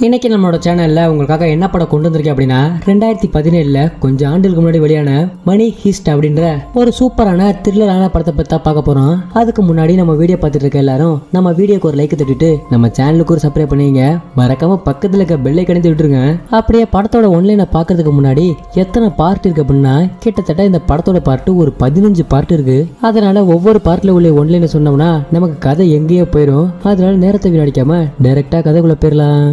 இன்னைக்கு நம்மளோட சேனல்ல உங்களுக்காக என்ன படம் கொண்டு வந்திருக்கேன் அப்படின்னா 2017 கொஞ்சம் ஆண்டுகளுக்கு முன்னாடி வெளியான மணி ஹீஸ்ட் அப்படின்ற ஒரு சூப்பரான த்ரில்லரான படத்தை பத்தி தான் பார்க்க போறோம். அதுக்கு முன்னாடி நம்ம வீடியோ பார்த்துட்டு இருக்க எல்லாரும் நம்ம வீடியோக்கு ஒரு லைக் தட்டிட்டு நம்ம சேனலுக்கு ஒரு சப்ஸ்கிரைப் பண்ணுவீங்க. மறக்காம பக்கத்துல இருக்க பெல்லை கணித்து விட்டுருங்க. அப்படியே படத்தோட ஒன்லைனை பார்க்கறதுக்கு முன்னாடி எத்தனை பார்ட் இருக்கு அப்படின்னா கிட்டத்தட்ட இந்த படத்தோட பார்ட் ஒரு 15 பார்ட் இருக்கு. அதனால ஒவ்வொரு பார்ட்ல உள்ள ஒன்லைனை சொன்னோம்னா நமக்கு கதை எங்கேயோ போயிடும். அதனால நேரத்தை வீணடிக்காம டைரக்டா கதைக்குள்ள போயிடலாம்.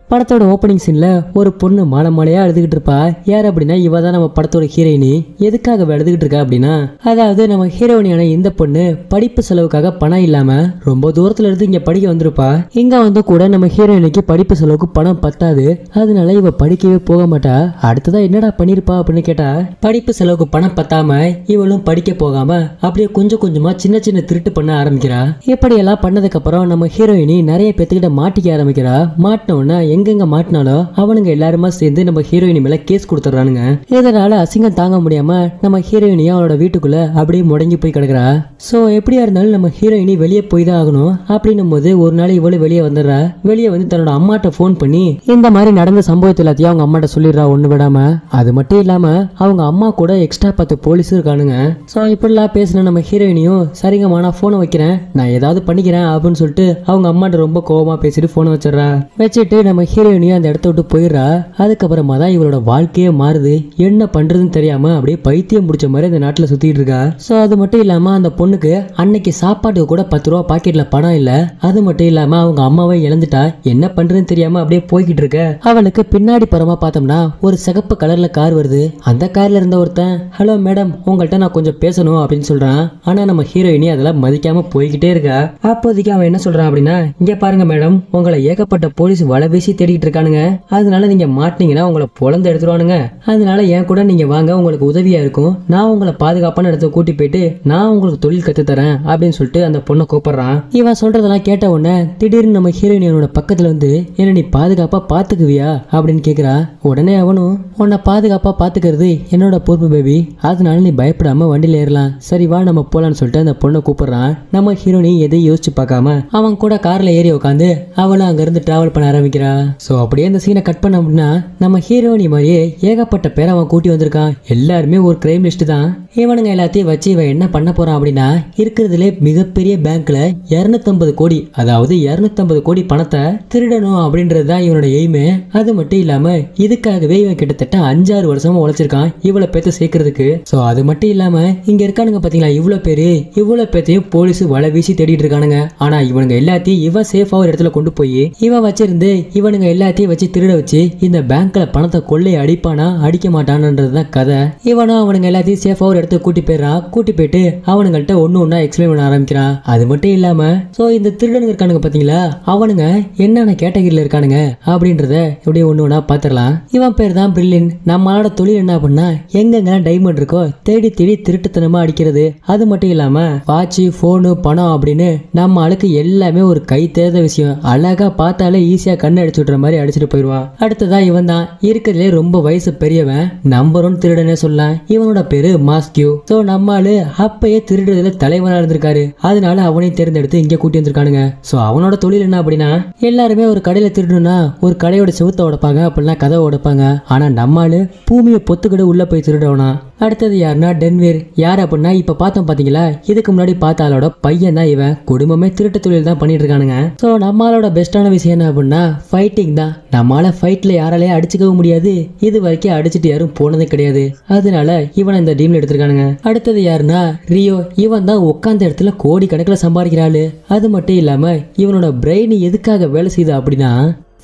படத்தோட ஓப்பனிங் சீன்ல ஒரு பொண்ணு மாலை மாலையா எழுதுகிட்டு இருப்பா. யார் அப்படின்னா இவ தான் நம்ம படத்தோட ஹீரோயினி. எதுக்காக எழுதுகிட்டு இருக்கா அப்படின்னா, அதாவது நம்ம ஹீரோயினியான இந்த பொண்ணு படிப்பு செலவுக்காக பணம் இல்லாம ரொம்ப தூரத்துல இருந்து இங்க படிக்க வந்திருப்பா. இங்க வந்து கூட நம்ம ஹீரோயினிக்கு படிப்பு செலவுக்கு பணம் பத்தாது. அதனால இவ படிக்கவே போக மாட்டா. அடுத்ததா என்னடா பண்ணிருப்பா அப்படின்னு கேட்டா, படிப்பு செலவுக்கு பணம் பத்தாம இவளும் படிக்க போகாம அப்படியே கொஞ்சம் கொஞ்சமா சின்ன சின்ன திருட்டு பண்ண ஆரம்பிக்கிறா. இப்படி எல்லாம் பண்ணதுக்கு அப்புறம் நம்ம ஹீரோயினி நிறைய பேத்துக்கிட்ட மாட்டிக்க ஆரம்பிக்கிறா. மாட்டின உடனே எங்கெங்க மாட்டினாலும் அவனுங்க எல்லாருமா சேர்ந்து நம்ம ஹீரோயினி மேல கேஸ் கொடுத்துறானுங்க. இதனால அசிங்கம் தாங்க முடியாம நம்ம ஹீரோயினியா அவளோட வீட்டுக்குள்ள அப்படியே முடங்கி போய் கிடக்குறா. சோ எப்படியா இருந்தாலும் நம்ம ஹீரோயினி வெளியே போய் தான் ஆகணும். அப்படின்னும் போது ஒரு நாள் இவ்வளவு வெளியே வந்துடுறா. வெளியே வந்து தன்னோட அம்மாட்ட போன் பண்ணி இந்த மாதிரி நடந்த சம்பவத்தை எல்லாத்தையும் அவங்க அம்மாட்ட சொல்லிடுறா ஒண்ணு விடாம. அது மட்டும் இல்லாம அவங்க அம்மா கூட எக்ஸ்ட்ரா 10 போலீஸ் இருக்கானுங்க. சோ இப்படிலாம் பேசின நம்ம ஹீரோயினியும் சரிங்கம்மா நான் போனை வைக்கிறேன், நான் ஏதாவது பண்ணிக்கிறேன் அப்படின்னு சொல்லிட்டு அவங்க அம்மாட்ட ரொம்ப கோவமா பேசிட்டு போனை வச்சிடறா. வச்சுட்டு நம்ம ஹீரோயினியும் அந்த இடத்த விட்டு போயிடுறா. அதுக்கப்புறமா தான் இவளோட வாழ்க்கையே மாறுது. என்ன பண்றதுன்னு தெரியாம அப்படியே பைத்தியம் முடிச்ச மாதிரி அந்த நாட்டுல சுத்திட்டு இருக்கா. சோ அது மட்டும் இல்லாம அந்த பொண்ணுக்கு அன்னைக்கு சாப்பாட்டுக்கு கூட 10 ரூபா பாக்கெட்ல பணம் இல்ல. அது மட்டும் இல்லாம அவங்க அம்மாவை இழந்துட்டா. என்ன பண்றதுன்னு தெரியாம அப்படியே போய்கிட்டு இருக்க. அவளுக்கு பின்னாடி புறமா பார்த்தோம்னா ஒரு சிகப்பு கலர்ல கார் வருது. அந்த கார்ல இருந்த ஒருத்தன், ஹலோ மேடம் உங்கள்கிட்ட நான் கொஞ்சம் பேசணும் அப்படின்னு சொல்றான். ஆனா நம்ம ஹீரோயினி அதெல்லாம் மதிக்காம போய்கிட்டே இருக்கா. அப்போதைக்கு அவன் என்ன சொல்றான் அப்படின்னா, இங்க பாருங்க மேடம், உங்களை ஏகப்பட்ட போலீஸ் வலை வீசி தேடிட்டு இருக்கானுங்க. அதனால நீங்க மாட்டீங்கன்னா உங்களை பொழந்து எடுத்துருவானுங்க. அதனால என் கூட நீங்க வாங்க, உங்களுக்கு உதவியா இருக்கும். நான் உங்களை பாதுகாப்பான இடத்த கூட்டி போயிட்டு நான் உங்களுக்கு தொழில் கத்து தரேன் அப்படின்னு சொல்லிட்டு அந்த பொண்ணை கூப்பிடுறான். இவன் சொல்றதெல்லாம் கேட்ட உடனே திடீர்னு நம்ம ஹீரோயினோட பக்கத்துல வந்து என்ன நீ பாதுகாப்பா பாத்துக்குவியா அப்படின்னு கேக்குறா. உடனே அவனும், உன்னை பாதுகாப்பா பாத்துக்கிறது என்னோட பொறுப்பு பேபி, அதனால நீ பயப்படாம வண்டியில ஏறலாம், சரி வா நம்ம போலான்னு சொல்லிட்டு அந்த பொண்ணை கூப்பிடுறான். நம்ம ஹீரோயினி எதையும் யோசிச்சு பார்க்காம அவன் கூட கார்ல ஏறி உட்காந்து அவளும் அங்க இருந்து டிராவல் பண்ண ஆரம்பிக்கிறா. சோ அப்படியே அந்த சீனை கட் பண்ண அப்படின்னா நம்ம ஹீரோயினி மாதிரியே ஏகப்பட்ட பேர் அவன் கூட்டி வந்திருக்கான். எல்லாருமே ஒரு கிரைம் லிஸ்ட் தான். இவனுங்க எல்லாத்தையும் வச்சு இவன் என்ன பண்ண போறான் அப்படின்னா, இருக்கிறதுலே மிகப்பெரிய பேங்க்ல 250 கோடி, அதாவது 250 கோடி பணத்தை திருடணும் அப்படின்றது தான் இவனோட எய்மே. அது மட்டும் இல்லாம இதுக்காகவே இவன் கிட்டத்தட்ட 5-6 வருஷமா உழைச்சிருக்கான் இவ்வளவு பேத்த சேர்க்கறதுக்கு. சோ அது மட்டும் இல்லாம இங்க இருக்கானுங்க பாத்தீங்களா இவ்வளவு பேரு, இவ்வளவு பேத்தையும் போலீஸ் வலை வீசி தேடிட்டு இருக்கானுங்க. ஆனா இவனுங்க எல்லாத்தையும் இவன் சேஃபா ஒரு இடத்துல கொண்டு போய் இவன் வச்சிருந்து இவனுங்க எல்லாத்தையும் வச்சு திருட வச்சு இந்த பேங்க்ல பணத்தை கொள்ளை அடிப்பானா அடிக்க மாட்டானன்றதுதான் கதை. இவனும் அவனுங்க எல்லாத்தையும் சேஃபா ஒரு இடத்துக்கு கூட்டி போயிடறான். கூட்டி போயிட்டு அவனுங்கள்ட்ட ஒண்ணு ஒண்ணா எக்ஸ்பிளைன் பண்ண ஆரம்பிக்கிறான். அது மட்டும் இல்லாம சோ இந்த திருடனுங்க இருக்கானுங்க பாத்தீங்களா, அவனுங்க என்னென்ன கேட்டகரியில இருக்கானுங்க அப்படின்றத இப்படியே ஒண்ணு ஒண்ணா பாத்துடலாம். இவன் பேர் தான் பிரில்லின். நம்மளோட தொழில் என்ன பண்ணா எங்கெங்க டைமண்ட் இருக்கோ தேடி தேடி திருட்டுத்தனமா அடிக்கிறது. அது மட்டும் இல்லாம வாட்சி போனு பணம் அப்படின்னு நம்ம ஆளுக்கு எல்லாமே ஒரு கை தேர்ந்த விஷயம். அழகா பார்த்தாலே ஈஸியா கண்ணு அடிச்சு விடுற மாதிரி அடிச்சுட்டு போயிடுவான். அடுத்ததா இவன் தான் இருக்கிறதுலே ரொம்ப வயசு பெரியவன், நம்பர் 1 திருடனே சொல்லலாம். இவனோட பேரு மாஸ்கியூ. சோ நம்மாலு அப்பயே திருடுறதுல தலைவனா இருந்திருக்காரு. அதனால அவனையும் தேர்ந்தெடுத்து இங்க கூட்டி வந்திருக்கானுங்க. சோ அவனோட தொழில் என்ன அப்படின்னா, எல்லாருமே ஒரு கடையில திருடணும்னா ஒரு கடையோட செவுத்த உடைப்பாங்க, அப்படின்னா கதை உடைப்பாங்க. ஆனா நம்மாலு பூமியை பொத்துக்கிட்டு உள்ள போய் திருடவனா. அடுத்தது யாருன்னா டென்வீர். யார் அப்படின்னா இப்ப பார்த்தோம் பாத்தீங்களா, இதுக்கு முன்னாடி பார்த்த ஆளோட பையன் தான் இவன். குடும்பமே திருட்டு தொழில் தான் பண்ணிட்டு இருக்கானுங்க. சோ நம்மளோட பெஸ்டான விஷயம் என்ன அப்படின்னா ஃபைட்டிங் தான். நம்மளால ஃபைட்ல யாராலையும் அடிச்சுக்கவும் முடியாது, இது வரைக்கும் அடிச்சுட்டு யாரும் போனதே கிடையாது. அதனால இவனை இந்த டீம்ல எடுத்திருக்கானுங்க. அடுத்தது யாருன்னா ரியோ. இவன் தான் உட்கார்ந்த இடத்துல கோடி கணக்கில் சம்பாதிக்கிறாள். அது மட்டும் இல்லாம இவனோட பிரெயின் எதுக்காக வேலை செய்யுது அப்படின்னா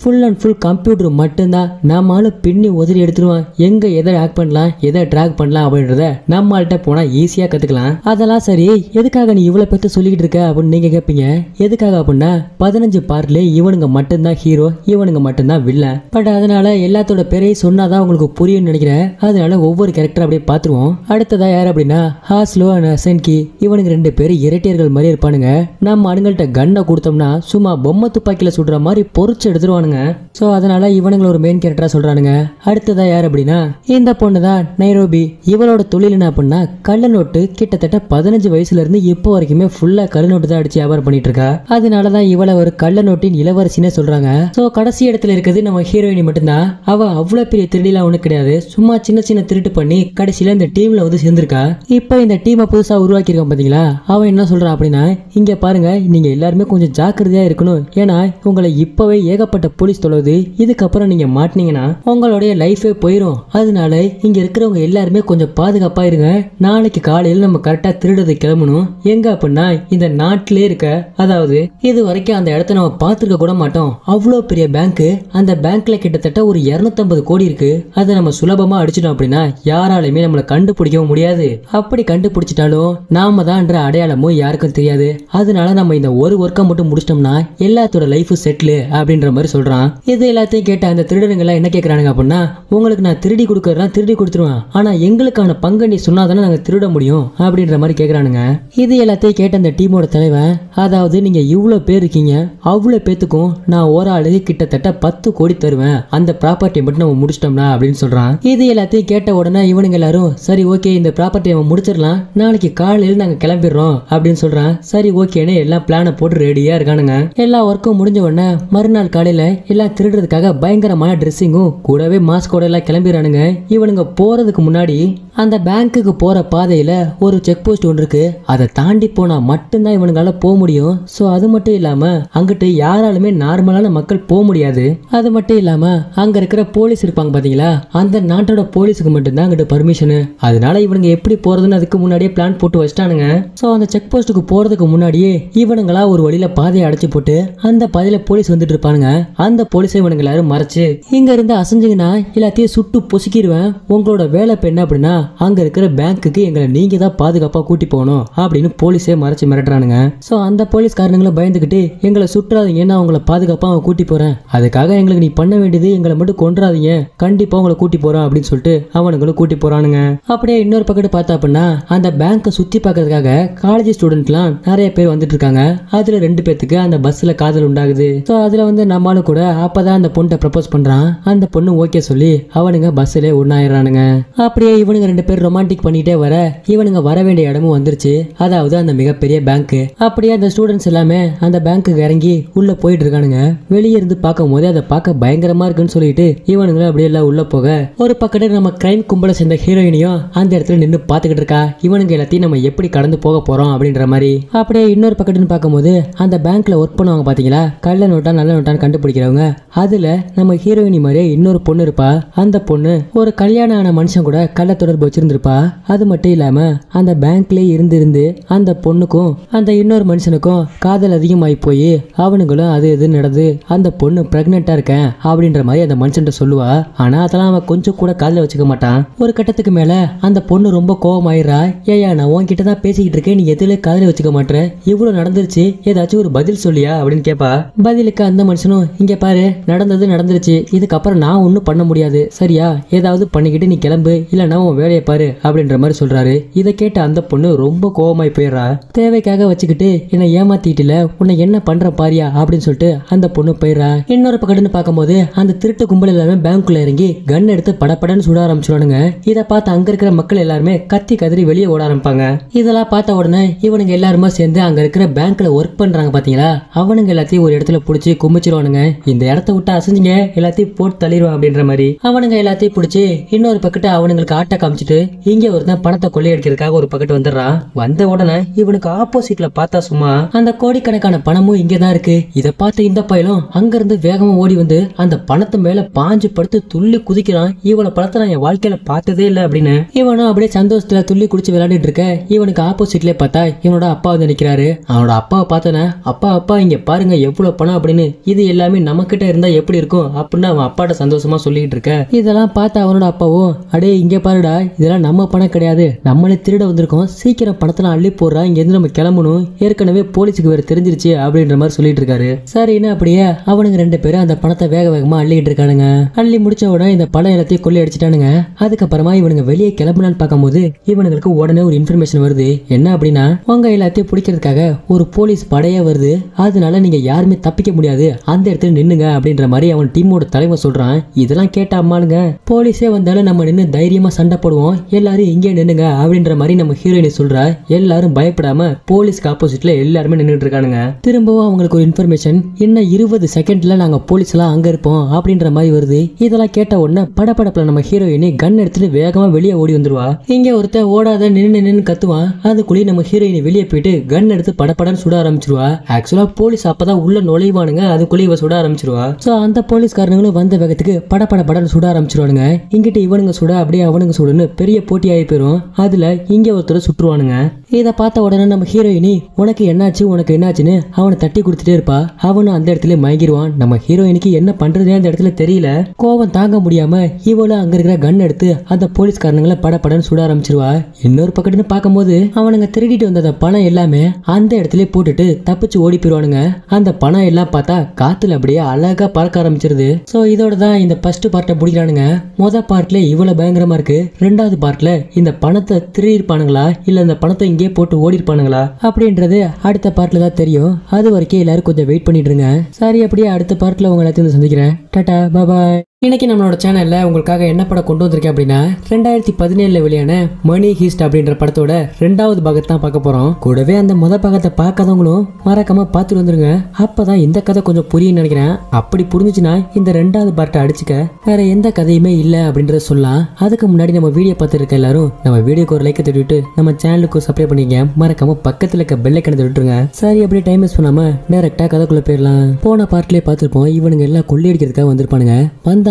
ஃபுல் அண்ட் ஃபுல் கம்ப்யூட்டர் மட்டும்தான். நம்மளால பின்னி உதறி எடுத்துருவான். எங்க எதை ஹேக் பண்ணலாம் எதை ட்ராக் பண்ணலாம் அப்படின்றத நம்மள்கிட்ட போனா ஈஸியா கத்துக்கலாம். அதெல்லாம் சரி, எதுக்காக நீ இவ்வளவு பேர்த்த சொல்லிக்கிட்டு இருக்க அப்படின்னு நீங்க கேட்பீங்க. எதுக்காக அப்படின்னா 15 பார்ட்ல இவனுங்க மட்டும்தான் ஹீரோ, இவனுங்க மட்டும்தான் வில்லன். பட் அதனால எல்லாத்தோட பேரையும் சொன்னாதான் உங்களுக்கு புரியும் நினைக்கிறேன். அதனால ஒவ்வொரு கேரக்டர் அப்படியே பாத்துருவோம். அடுத்ததா யார் அப்படின்னா ஹாஸ்லோ அண்ட் சென்கி. இவனுங்க 2 பேரும் இரட்டையர்கள் மாதிரி இருப்பானுங்க. நம்ம ஆளுங்கள்ட்ட கண்ணை கொடுத்தோம்னா சும்மா பொம்மை துப்பாக்கியில சுடுற மாதிரி பொறிச்சு எடுத்துருவானுங்க. இருக்காங்க. சோ அதனால இவனுங்களை ஒரு மெயின் கேரக்டரா சொல்றானுங்க. அடுத்ததா யார் அப்படின்னா இந்த பொண்ணு தான் நைரோபி. இவளோட தொழில் என்ன அப்படின்னா கள்ள நோட்டு. கிட்டத்தட்ட 15 வயசுல இருந்து இப்போ வரைக்குமே ஃபுல்லா கள்ள நோட்டு தான் அடிச்சு வியாபாரம் பண்ணிட்டு இருக்கா. அதனாலதான் இவளை ஒரு கள்ள நோட்டின் இளவரசினே சொல்றாங்க. சோ கடைசி இடத்துல இருக்கிறது நம்ம ஹீரோயினி மட்டும்தான். அவ அவ்வளவு பெரிய திருடிலாம் ஒண்ணு கிடையாது. சும்மா சின்ன சின்ன திருட்டு பண்ணி கடைசியில இந்த டீம்ல வந்து சேர்ந்திருக்கா. இப்ப இந்த டீமை புதுசா உருவாக்கி இருக்கான் பாத்தீங்களா. அவன் என்ன சொல்றான் அப்படின்னா இங்க பாருங்க, நீங்க எல்லாருமே கொஞ்சம் ஜாக்கிரதையா இருக்கணும். ஏன்னா உங்களை இப்பவே ஏகப்பட்ட போலீஸ் தொலைவுது. இதுக்கப்புறம் நீங்க மாட்டினீங்கன்னா உங்களுடைய லைஃபே போயிடும். அதனால இங்க இருக்கிறவங்க எல்லாருமே கொஞ்சம் பாதுகாப்பா இருங்க. நாளைக்கு காலையில் நம்ம கரெக்டா திருடுறது கிளம்பணும். எங்க அப்படின்னா இந்த நாட்டிலே இருக்க, அதாவது இது வரைக்கும் அந்த இடத்த நம்ம பார்த்துருக்க கூட மாட்டோம். அவ்வளோ பெரிய பேங்க். அந்த பேங்க்ல கிட்டத்தட்ட ஒரு 250 கோடி இருக்கு. அதை நம்ம சுலபமா அடிச்சிட்டோம் அப்படின்னா யாராலுமே நம்மளை கண்டுபிடிக்கவும் முடியாது. அப்படி கண்டுபிடிச்சிட்டாலும் நாம தான்ன்ற அடையாளமும் யாருக்கும் தெரியாது. அதனால நம்ம இந்த ஒரு ஒர்க்கை மட்டும் முடிச்சிட்டோம்னா எல்லாத்தோட லைஃப் செட்டில் அப்படின்ற மாதிரி சொல்றான். இது எல்லாத்தையும் கேட்ட அந்த திருடனுங்க எல்லாம் என்ன கேட்கறானுங்க அப்படின்னா உங்களுக்கு நான் திருடி கொடுக்கறேன், திருடி கொடுத்துருவேன். ஆனா எங்களுக்கான பங்கு நீ சொன்னாதானே நாங்க திருட முடியும் அப்படின்ற மாதிரி கேட்கறானுங்க. இது எல்லாத்தையும் கேட்ட அந்த டீமோட தலைவன், அதாவது நீங்க இவ்வளவு பேர் இருக்கீங்க, அவ்வளவு பேத்துக்கும் நான் ஒரு ஆளுக்கு கிட்டத்தட்ட 10 கோடி தருவேன். அந்த ப்ராப்பர்ட்டியை மட்டும் நம்ம முடிச்சிட்டோம்னா அப்படின்னு சொல்றான். இது எல்லாத்தையும் கேட்ட உடனே இவனுங்க எல்லாரும் சரி ஓகே இந்த ப்ராப்பர்ட்டியை நம்ம முடிச்சிடலாம், நாளைக்கு காலையில் நாங்க கிளம்பிடுறோம் அப்படின்னு சொல்றான். சரி ஓகேன்னு எல்லாம் பிளானை போட்டு ரெடியா இருக்கானுங்க. எல்லா ஒர்க்கும் முடிஞ்ச உடனே மறுநாள் காலையில எல்லாம் திருடுறதுக்காக பயங்கரமான ட்ரெஸ்ஸிங்கும் கூடவே மாஸ்கோட எல்லாம் கிளம்பிடுறானுங்க. இவனுங்க போறதுக்கு முன்னாடி அந்த பேங்க்குக்கு போற பாதையில ஒரு செக் போஸ்ட் ஒன்று இருக்கு. அதை தாண்டி போனா மட்டும்தான் இவனுங்களால போக முடியும். சோ அது மட்டும் இல்லாம அங்கிட்டு யாராலுமே நார்மலான மக்கள் போக முடியாது. அது மட்டும் இல்லாம அங்க இருக்கிற போலீஸ் இருப்பாங்க பாத்தீங்களா, அந்த நாட்டோட போலீஸுக்கு மட்டும்தான் அங்கிட்டு பர்மிஷன். அதனால இவனுங்க எப்படி போறதுன்னு அதுக்கு முன்னாடியே பிளான் போட்டு வச்சிட்டானுங்க. சோ அந்த செக் போஸ்ட்டுக்கு போறதுக்கு முன்னாடியே இவனுங்களா ஒரு வழியில பாதையை அடைச்சு போட்டு அந்த பாதையில போலீஸ் வந்துட்டு இருப்பானுங்க. அந்த போலீஸை இவனுங்க எல்லாரும் மறைச்சு இங்க இருந்து அசைஞ்சிங்கன்னா எல்லாத்தையும் சுட்டு பொசுக்கிடுவேன். உங்களோட வேலை என்ன அப்படின்னா அங்க இருக்கிற பேங்க்குக்கு எங்களை நீங்க தான் பாதுகாப்பா கூட்டி போகணும் அப்படின்னு போலீஸே மறைச்சு மிரட்டுறானுங்க. சோ அந்த போலீஸ்காரனுங்களும் பயந்துகிட்டு எங்களை சுற்றாதீங்க, நான் உங்களை பாதுகாப்பா அவங்க கூட்டி போறேன். அதுக்காக எங்களுக்கு நீ பண்ண வேண்டியது எங்களை மட்டும் கொன்றாதீங்க, கண்டிப்பா உங்களை கூட்டி போறோம் அப்படின்னு சொல்லிட்டு அவனுங்களும் கூட்டி போறானுங்க. அப்படியே இன்னொரு பக்கத்து பார்த்தா அப்படின்னா அந்த பேங்கை சுத்தி பார்க்கறதுக்காக காலேஜ் ஸ்டூடெண்ட்லாம் நிறைய பேர் வந்துட்டு இருக்காங்க. அதுல 2 பேத்துக்கு அந்த பஸ்ல காதல் உண்டாகுது. சோ அதுல வந்து நம்மளும் கூட அப்பதான் அந்த பொண்ணை ப்ரப்போஸ் பண்றான். அந்த பொண்ணு ஓகே சொல்லி அவனுங்க பஸ்ல ஒன்னாயிரானுங்க. அப்படியே இவனுங்க 2 பேர் ரொமான்டிக் பண்ணிட்டே வர இவனுங்க வர வேண்டிய இடமும் வந்துருச்சு. அதாவது அந்த மிகப்பெரிய பேங்க். அப்படியே அந்த ஸ்டூடெண்ட்ஸ் எல்லாமே அந்த பேங்க்கு இறங்கி உள்ள போயிட்டு இருக்கானுங்க. வெளியே இருந்து பார்க்கும் போது அதை பார்க்க பயங்கரமா இருக்குன்னு சொல்லிட்டு இவனுங்களும் அப்படியே எல்லாம் உள்ள போக ஒரு பக்கத்துல நம்ம கிரைம் கும்பலை சேர்ந்த ஹீரோயினியும் அந்த இடத்துல நின்று பாத்துக்கிட்டு இருக்கா. இவனுங்க எல்லாத்தையும் நம்ம எப்படி கடந்து போக போறோம் அப்படின்ற மாதிரி. அப்படியே இன்னொரு பக்கத்துன்னு பார்க்கும்போது அந்த பேங்க்ல ஒர்க் பண்ணுவாங்க பாத்தீங்களா, கள்ள நோட்டா நல்ல நோட்டான்னு கண்டுபிடிக்கிறவங்க. அதுல நம்ம ஹீரோயினி மாதிரியே இன்னொரு பொண்ணு இருப்பா. அந்த பொண்ணு ஒரு கல்யாணம் ஆன மனுஷன் கூட கள்ள தொடர்பு வச்சிருந்திருப்பா. அது மட்டும் இல்லாம அந்த பேங்க்ல இருந்து அந்த பொண்ணுக்கும் அந்த இன்னொரு மனுஷனுக்கும் காதல் அதிகமாயி போய் அவனுங்களும் அது எது நடந்து அந்த பொண்ணு பிரெக்னெண்டா இருக்கேன் அப்படின்ற மாதிரி அந்த மனுஷன் சொல்லுவா. ஆனா அதெல்லாம் அவன் கொஞ்சம் கூட காதல வச்சுக்க மாட்டான். ஒரு கட்டத்துக்கு மேல அந்த பொண்ணு ரொம்ப கோவமாயிரா. ஏயா நான் உன்கிட்ட தான் பேசிக்கிட்டு இருக்கேன், நீ எதுல காதல வச்சுக்க மாட்டேன், இவ்வளவு நடந்துருச்சு, ஏதாச்சும் ஒரு பதில் சொல்லியா அப்படின்னு கேப்பா. பதிலுக்கு அந்த மனுஷனும் இங்க பாரு, நடந்தது நடந்துருச்சு, இதுக்கப்புறம் நான் ஒன்னும் பண்ண முடியாது, சரியா, ஏதாவது பண்ணிக்கிட்டு நீ கிளம்பு, இல்லன்னா உன் வேலையை பாரு அப்படின்ற மாதிரி சொல்றாரு. இதை கேட்ட அந்த பொண்ணு ரொம்ப கோவமாய் போயிடுறா. தேவைக்காக வச்சுக்கிட்டு என்னை ஏமாத்திட்டுல, உன்னை என்ன பண்ற பாரியா அப்படின்னு சொல்லிட்டு அந்த பொண்ணு போயிடுறா. இன்னொரு பக்கத்துன்னு பார்க்கும்போது அந்த திருட்டு கும்பல் எல்லாருமே பேங்க்குள்ள இறங்கி கன் எடுத்து படப்படன்னு சுட ஆரம்பிச்சிருவானுங்க. இதை பார்த்து அங்க இருக்கிற மக்கள் எல்லாருமே கத்தி கதறி வெளியே ஓட ஆரம்பிப்பாங்க. இதெல்லாம் பார்த்த உடனே இவனுங்க எல்லாருமே சேர்ந்து அங்க இருக்கிற பேங்க்ல ஒர்க் பண்றாங்க பாத்தீங்களா, அவனுங்க எல்லாத்தையும் ஒரு இடத்துல புடிச்சு கும்பிச்சிருவானுங்க. இந்த இடத்த விட்டு அசைஞ்சிங்க, எல்லாத்தையும் போட்டு தள்ளிடுவான் அப்படின்ற மாதிரி. அவனுங்க எல்லாத்தையும் பிடிச்சி இன்னொரு பக்கத்து அவனுங்களுக்கு ஆட்ட காமிச்சிட்டு இங்க ஒருத்தன் பணத்தை கொள்ளையடிக்கிறதுக்காக ஒரு பக்கத்து வந்துடுறான். வந்த உடனே இவனுக்கு ஆப்போசிட்ல பார்த்தா சும்மா அந்த கோடிக்கணக்கான பணமும் இங்கதான் இருக்கு. இதை பார்த்து இந்த பையலும் அங்க இருந்து வேகமா ஓடி வந்து அந்த பணத்து மேல பாஞ்சு படுத்து துள்ளி குதிக்கிறான். இவனை பணத்தை நான் என் வாழ்க்கையில பார்த்ததே இல்லை அப்படின்னு. இவனும் அப்படியே சந்தோஷத்துல துள்ளி குடிச்சு விளையாடிட்டு இருக்க இவனுக்கு ஆப்போசிட்ல பார்த்தா இவனோட அப்பா வந்து நிக்கிறாரு. அவனோட அப்பாவை பார்த்தன, அப்பா அப்பா இங்க பாருங்க எவ்வளவு பணம் அப்படின்னு, இது எல்லாமே நம்ம கிட்ட இருந்தா எப்படி இருக்கும் அப்படின்னு அவன் அப்பாட்ட சந்தோஷமா சொல்லிட்டு இருக்க. இதெல்லாம் பார்த்து அவனோட அப்பாவும் அடே இங்க பாருடா, இதெல்லாம் நம்ம பணம் கிடையாது, நம்மளே திருட வந்திருக்கோம், சீக்கிரம் பணத்தெல்லாம் அள்ளி போடுறா, இங்க இருந்து நம்ம கிளம்பணும், ஏற்கனவே போலீஸுக்கு வேற தெரிஞ்சிருச்சு அப்படின்ற மாதிரி சொல்லிட்டு இருக்காரு. சரின்னு அப்படியே அவனுங்க 2 பேரும் அந்த பணத்தை வேக வேகமா அள்ளிட்டு இருக்கானுங்க. அள்ளி முடிச்ச உடனே இந்த பணம் எல்லாத்தையும் கொள்ளை அடிச்சுட்டானுங்க. அதுக்கப்புறமா இவனுங்க வெளியே கிளம்பலான்னு பார்க்கும்போது இவனுங்களுக்கு உடனே ஒரு இன்ஃபர்மேஷன் வருது. என்ன அப்படின்னா உங்க எல்லாத்தையும் பிடிக்கிறதுக்காக ஒரு போலீஸ் படையே வருது, அதனால நீங்க யாருமே தப்பிக்க முடியாது, அந்த இடத்துல நின்னுங்க அப்படின்ற மாதிரி அவன் டீமோட தலைவன் சொல்றான். இதெல்லாம் கேட்ட அம்மாளுங்க போலீஸே வந்தாலும் நம்ம நின்று தைரியமா சண்டை போடுவோம், எல்லாரும் இங்கே நின்னுங்க அப்படின்ற மாதிரி நம்ம ஹீரோயினி சொல்றா. எல்லாரும் பயப்படாம போலீஸ்க்கு ஆப்போசிட்ல எல்லாருமே நின்றுட்டு இருக்கானுங்க. திரும்பவும் அவங்களுக்கு ஒரு இன்ஃபர்மேஷன், இன்னும் 20 செகண்ட்ல நாங்க போலீஸ் எல்லாம் அங்க இருப்போம் அப்படின்ற மாதிரி வருது. இதெல்லாம் கேட்ட உடனே படப்படப்புல நம்ம ஹீரோயினி கன் எடுத்துட்டு வேகமா வெளியே ஓடி வந்துருவா. இங்க ஒருத்தன் ஓடாத நின்னு கத்துவான். அதுக்குள்ளேயே நம்ம ஹீரோயினி வெளியே போயிட்டு கன் எடுத்து படப்படன்னு சுட ஆரம்பிச்சிருவா. ஆக்சுவலா போலீஸ் அப்பதான் உள்ள நுழைவானுங்க, அதுக்குள்ளே இவ சுட ஆரம்பிச்சிருவா. சோ அந்த போலீஸ்காரங்களும் வந்த வேகத்துக்கு படப்படன்னு சுட ஆரம்பிச்சிருவானுங்க. இங்கிட்ட இவனுங்க சுட அப்படியே அவனுங்க சுடுன்னு பெரிய போட்டி ஆகி போயிரும். அதுல இங்க ஒருத்தர் சுட்டுருவானுங்க. இதை பார்த்த உடனே நம்ம ஹீரோயினி உனக்கு என்னாச்சுன்னு அவனை தட்டி கொடுத்துட்டே இருப்பா. அவனும் அந்த இடத்துல மயங்கிடுவான். நம்ம ஹீரோயினுக்கு என்ன பண்றதுனே அந்த இடத்துல தெரியல. கோவம் தாங்க முடியாம இவளும் அங்க இருக்கிற கன் எடுத்து அந்த போலீஸ்காரங்களை படப்படன்னு சுட ஆரம்பிச்சிருவா. இன்னொரு பக்கத்துன்னு பார்க்கும்போது அவனுங்க திருடிட்டு வந்த பணம் எல்லாமே அந்த இடத்துல போட்டுட்டு தப்பிச்சு ஓடி போயிடுவானுங்க. அந்த பணம் எல்லாம் பார்த்தா காத்துல அப்படியே அழகா பறக்க ஆரம்பிச்சிருது. சோ இதோட தான் இந்த ஃபர்ஸ்ட் பார்ட்டை முடிக்கிறானுங்க. மொதல் பார்ட்ல இவ்வளவு பயங்கரமா இருக்கு. ரெண்டாவது பார்ட்ல இந்த பணத்தை திருடி இருப்பானுங்களா இல்ல இந்த பணத்தை இங்கே போட்டு ஓடி இருப்பானுங்களா அப்படின்றது அடுத்த பார்ட்ல தான் தெரியும். அது வரைக்கும் எல்லாரும் கொஞ்சம் வெயிட் பண்ணிட்டு இருங்க. சரி, அப்படியே அடுத்த பார்ட்ல உங்களை எல்லாத்தையும் சந்திக்கிறேன். டாடா, பாய். இன்னைக்கு நம்மளோட சேனல்ல உங்களுக்காக என்ன படம் கொண்டு வந்திருக்கேன் அப்படின்னா 2017 வெளியான மணி ஹீஸ்ட் அப்படின்ற படத்தோட 2வது பாகத்தை தான் பார்க்க போறோம். கூடவே அந்த முதல் பாகத்தை பார்க்காதவங்களும் மறக்காம பார்த்துட்டு வந்துருங்க. அப்பதான் இந்த கதை கொஞ்சம் புரியும் நினைக்கிறேன். அப்படி புரிஞ்சுச்சுன்னா இந்த 2வது பார்ட்டை அடிச்சுக்க வேற எந்த கதையுமே இல்ல அப்படின்றத சொல்லலாம். அதுக்கு முன்னாடி நம்ம வீடியோ பார்த்துருக்க எல்லாரும் நம்ம வீடியோக்கு ஒரு லைக் தட்டிவிட்டு நம்ம சேனலுக்கு சப்ஸ்கிரைப் பண்ணிக்க. மறக்காம பக்கத்துல இருக்க பெல் ஐகானை விட்டுருங்க. சரி, அப்படியே டைம் வேஸ்ட் பண்ணாம டைரக்டா கதைக்குள்ள போயிடலாம். போன பார்ட்லயே பார்த்திருப்போம், இவனுங்க எல்லாம் கொள்ளையடிக்கிறதுக்காக வந்திருப்பானுங்க.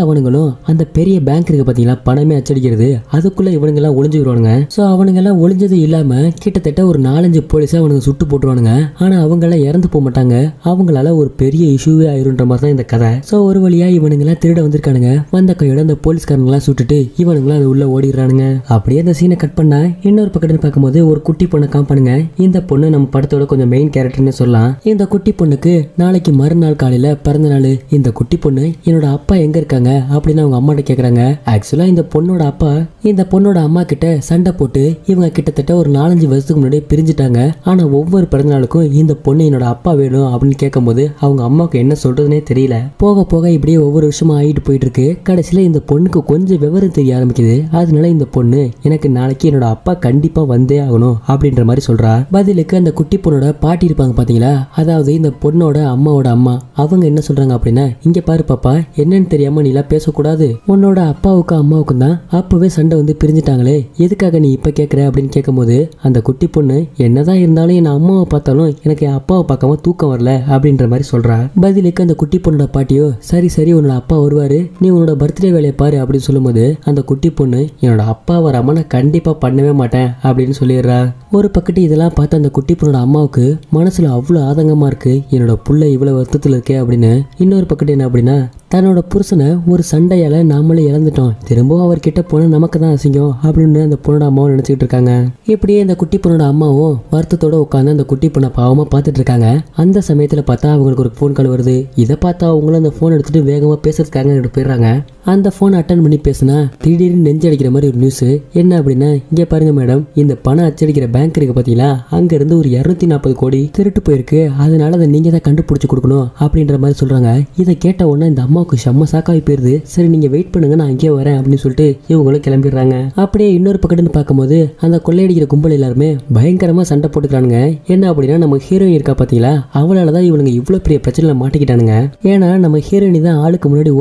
அவனுங்களும் அந்த பெரிய பேங்க் இருக்கு பாத்தீங்களா, பணமே அச்சடிக்கிறது, அதுக்குள்ள இவனுங்க எல்லாம் ஒளிஞ்சு வருவானுங்க. சோ அவனுங்க எல்லாம் ஒளிஞ்சது இல்லாம கிட்டத்தட்ட ஒரு 4-5 போலீஸை அவனுங்க சுட்டு போட்டுருவானுங்க. ஆனா அவங்க எல்லாம் இறந்து போக மாட்டாங்க. அவங்களால ஒரு பெரிய இஷ்யூவே ஆயிருன்ற மாதிரி தான் இந்த கதை. சோ ஒரு வழியா இவனுங்க எல்லாம் திருட வந்திருக்கானுங்க. வந்த கையோட அந்த போலீஸ்காரங்க எல்லாம் சுட்டுட்டு இவனுங்க அது உள்ள ஓடிடுறானுங்க. அப்படியே அந்த சீனை கட் பண்ணா இன்னொரு பக்கத்துல பார்க்கும்போது ஒரு குட்டி பொண்ணை காப்பானுங்க. இந்த பொண்ணு நம்ம படத்தோட கொஞ்சம் மெயின் கேரக்டர்னு சொல்லலாம். இந்த குட்டி பொண்ணுக்கு நாளைக்கு மறுநாள் காலையில பிறந்த நாள். இந்த குட்டி பொண்ணு என்னோட அப்பா எங்க இருக்காங்க அப்படின்னு அவங்க அம்மாட்ட கேக்குறாங்க. ஆக்சுவலா இந்த பொண்ணோட அப்பா இந்த பொண்ணோட அம்மா கிட்ட சண்டை போட்டு இவங்க கிட்டத்தட்ட ஒரு 4-5 வருஷத்துக்கு முன்னாடி பிரிஞ்சுட்டாங்க. ஆனா ஒவ்வொரு பிறந்த நாளுக்கும் இந்த பொண்ணு என்னோட அப்பா வேணும் அப்படின்னு கேட்கும் போது அவங்க அம்மாவுக்கு என்ன சொல்றதுனே தெரியல. போக போக இப்படியே ஒவ்வொரு வருஷமா ஆயிட்டு போயிட்டு இருக்கு. கடைசியில இந்த பொண்ணுக்கு கொஞ்சம் விவரம் தெரிய ஆரம்பிக்குது. அதனால இந்த பொண்ணு எனக்கு நாளைக்கு என்னோட அப்பா கண்டிப்பா வந்தே ஆகணும் அப்படின்ற மாதிரி சொல்றா. பதிலுக்கு அந்த குட்டி பொண்ணோட பாட்டி இருப்பாங்க பாத்தீங்களா, அதாவது இந்த பொண்ணோட அம்மாவோட அம்மா, அவங்க என்ன சொல்றாங்க அப்படின்னா, இங்க பாரு பாப்பா, என்னன்னு தெரியாம நீ பேசக்கூடாது. உன்னோட அப்பாவுக்கும் அம்மாவுக்கும் தான் அப்பவே சண்டை வந்து பிரிஞ்சுட்டாங்களே, எதுக்காக நீ இப்ப கேக்குற அப்படின்னு கேட்கும் போது அந்த குட்டி பொண்ணு என்னதான் இருந்தாலும் என் அம்மாவை பார்த்தாலும் எனக்கு என் அப்பாவை பார்க்காம தூக்கம் வரல அப்படின்ற மாதிரி சொல்றா. பதிலுக்கு அந்த குட்டி பொண்ணோட பாட்டியோ சரி உன்னோட அப்பா வருவாரு, நீ உன்னோட பர்த்டே வேலையை பாரு அப்படின்னு சொல்லும் போது அந்த குட்டி பொண்ணு என்னோட அப்பா வராம நான் கண்டிப்பா பண்ணவே மாட்டேன் அப்படின்னு சொல்லிடுறா. ஒரு பக்கத்து இதெல்லாம் பார்த்து அந்த குட்டி பொண்ணோட அம்மாவுக்கு மனசுல அவ்வளவு ஆதங்கமா இருக்கு, என்னோட புள்ள இவ்வளவு வருத்தத்துல இருக்கே அப்படின்னு. இன்னொரு பக்கத்து என்ன அப்படின்னா, தன்னோட புருஷனை ஒரு சண்டையால நாமளே இழந்துட்டோம், திரும்பவும் அவர்கிட்ட போன நமக்கு தான் அசிங்கம் அப்படின்னு அந்த பொண்ணோட அம்மாவும் நினைச்சிட்டு இருக்காங்க. இப்படியே இந்த குட்டி பொண்ணோட அம்மாவும் வருத்தத்தோட உட்காந்து அந்த குட்டி பொண்ணை பாவமா பார்த்துட்டு இருக்காங்க. அந்த சமயத்துல பார்த்தா அவங்களுக்கு ஒரு போன் கால் வருது. இதை பார்த்தா அவங்களும் அந்த போன் எடுத்துட்டு வேகமா பேசுறதுக்காக போயிடுறாங்க. அந்த போன் அட்டன் பண்ணி பேசினா திடீர்னு நெஞ்சு அடிக்கிற மாதிரி ஒரு நியூஸ். என்ன அப்படின்னா, இங்க பாருங்க மேடம், இந்த பணம் அச்சடிக்கிற பேங்க் இருக்கு பாத்தீங்களா, அங்க இருந்து ஒரு 240 கோடி திருட்டு போயிருக்கு, அதனால அதை நீங்க தான் கண்டுபிடிச்சு கொடுக்கணும் அப்படின்ற மாதிரி சொல்றாங்க. இதை கேட்ட உடனே இந்த அம்மாவுக்கு செம்ம சாக்காவி போயிருது. சரி நீங்க வெயிட் பண்ணுங்க, நான் அங்கேயே வரேன் அப்படின்னு சொல்லிட்டு இவங்களும் கிளம்பிடுறாங்க. அப்படியே இன்னொரு பக்கத்துன்னு பார்க்கும்போது அந்த கொள்ளையடிக்கிற கும்பல் எல்லாருமே பயங்கரமா சண்டை போட்டுக்கிறானுங்க. என்ன அப்படின்னா, நம்ம ஹீரோயின் இருக்கா பாத்தீங்களா, அவளாலதான் இவனுங்க இவ்வளவு பெரிய பிரச்சனை மாட்டிக்கிட்டானுங்க. ஏன்னா நம்ம ஹீரோயினி தான் ஆளுக்கு முன்னாடி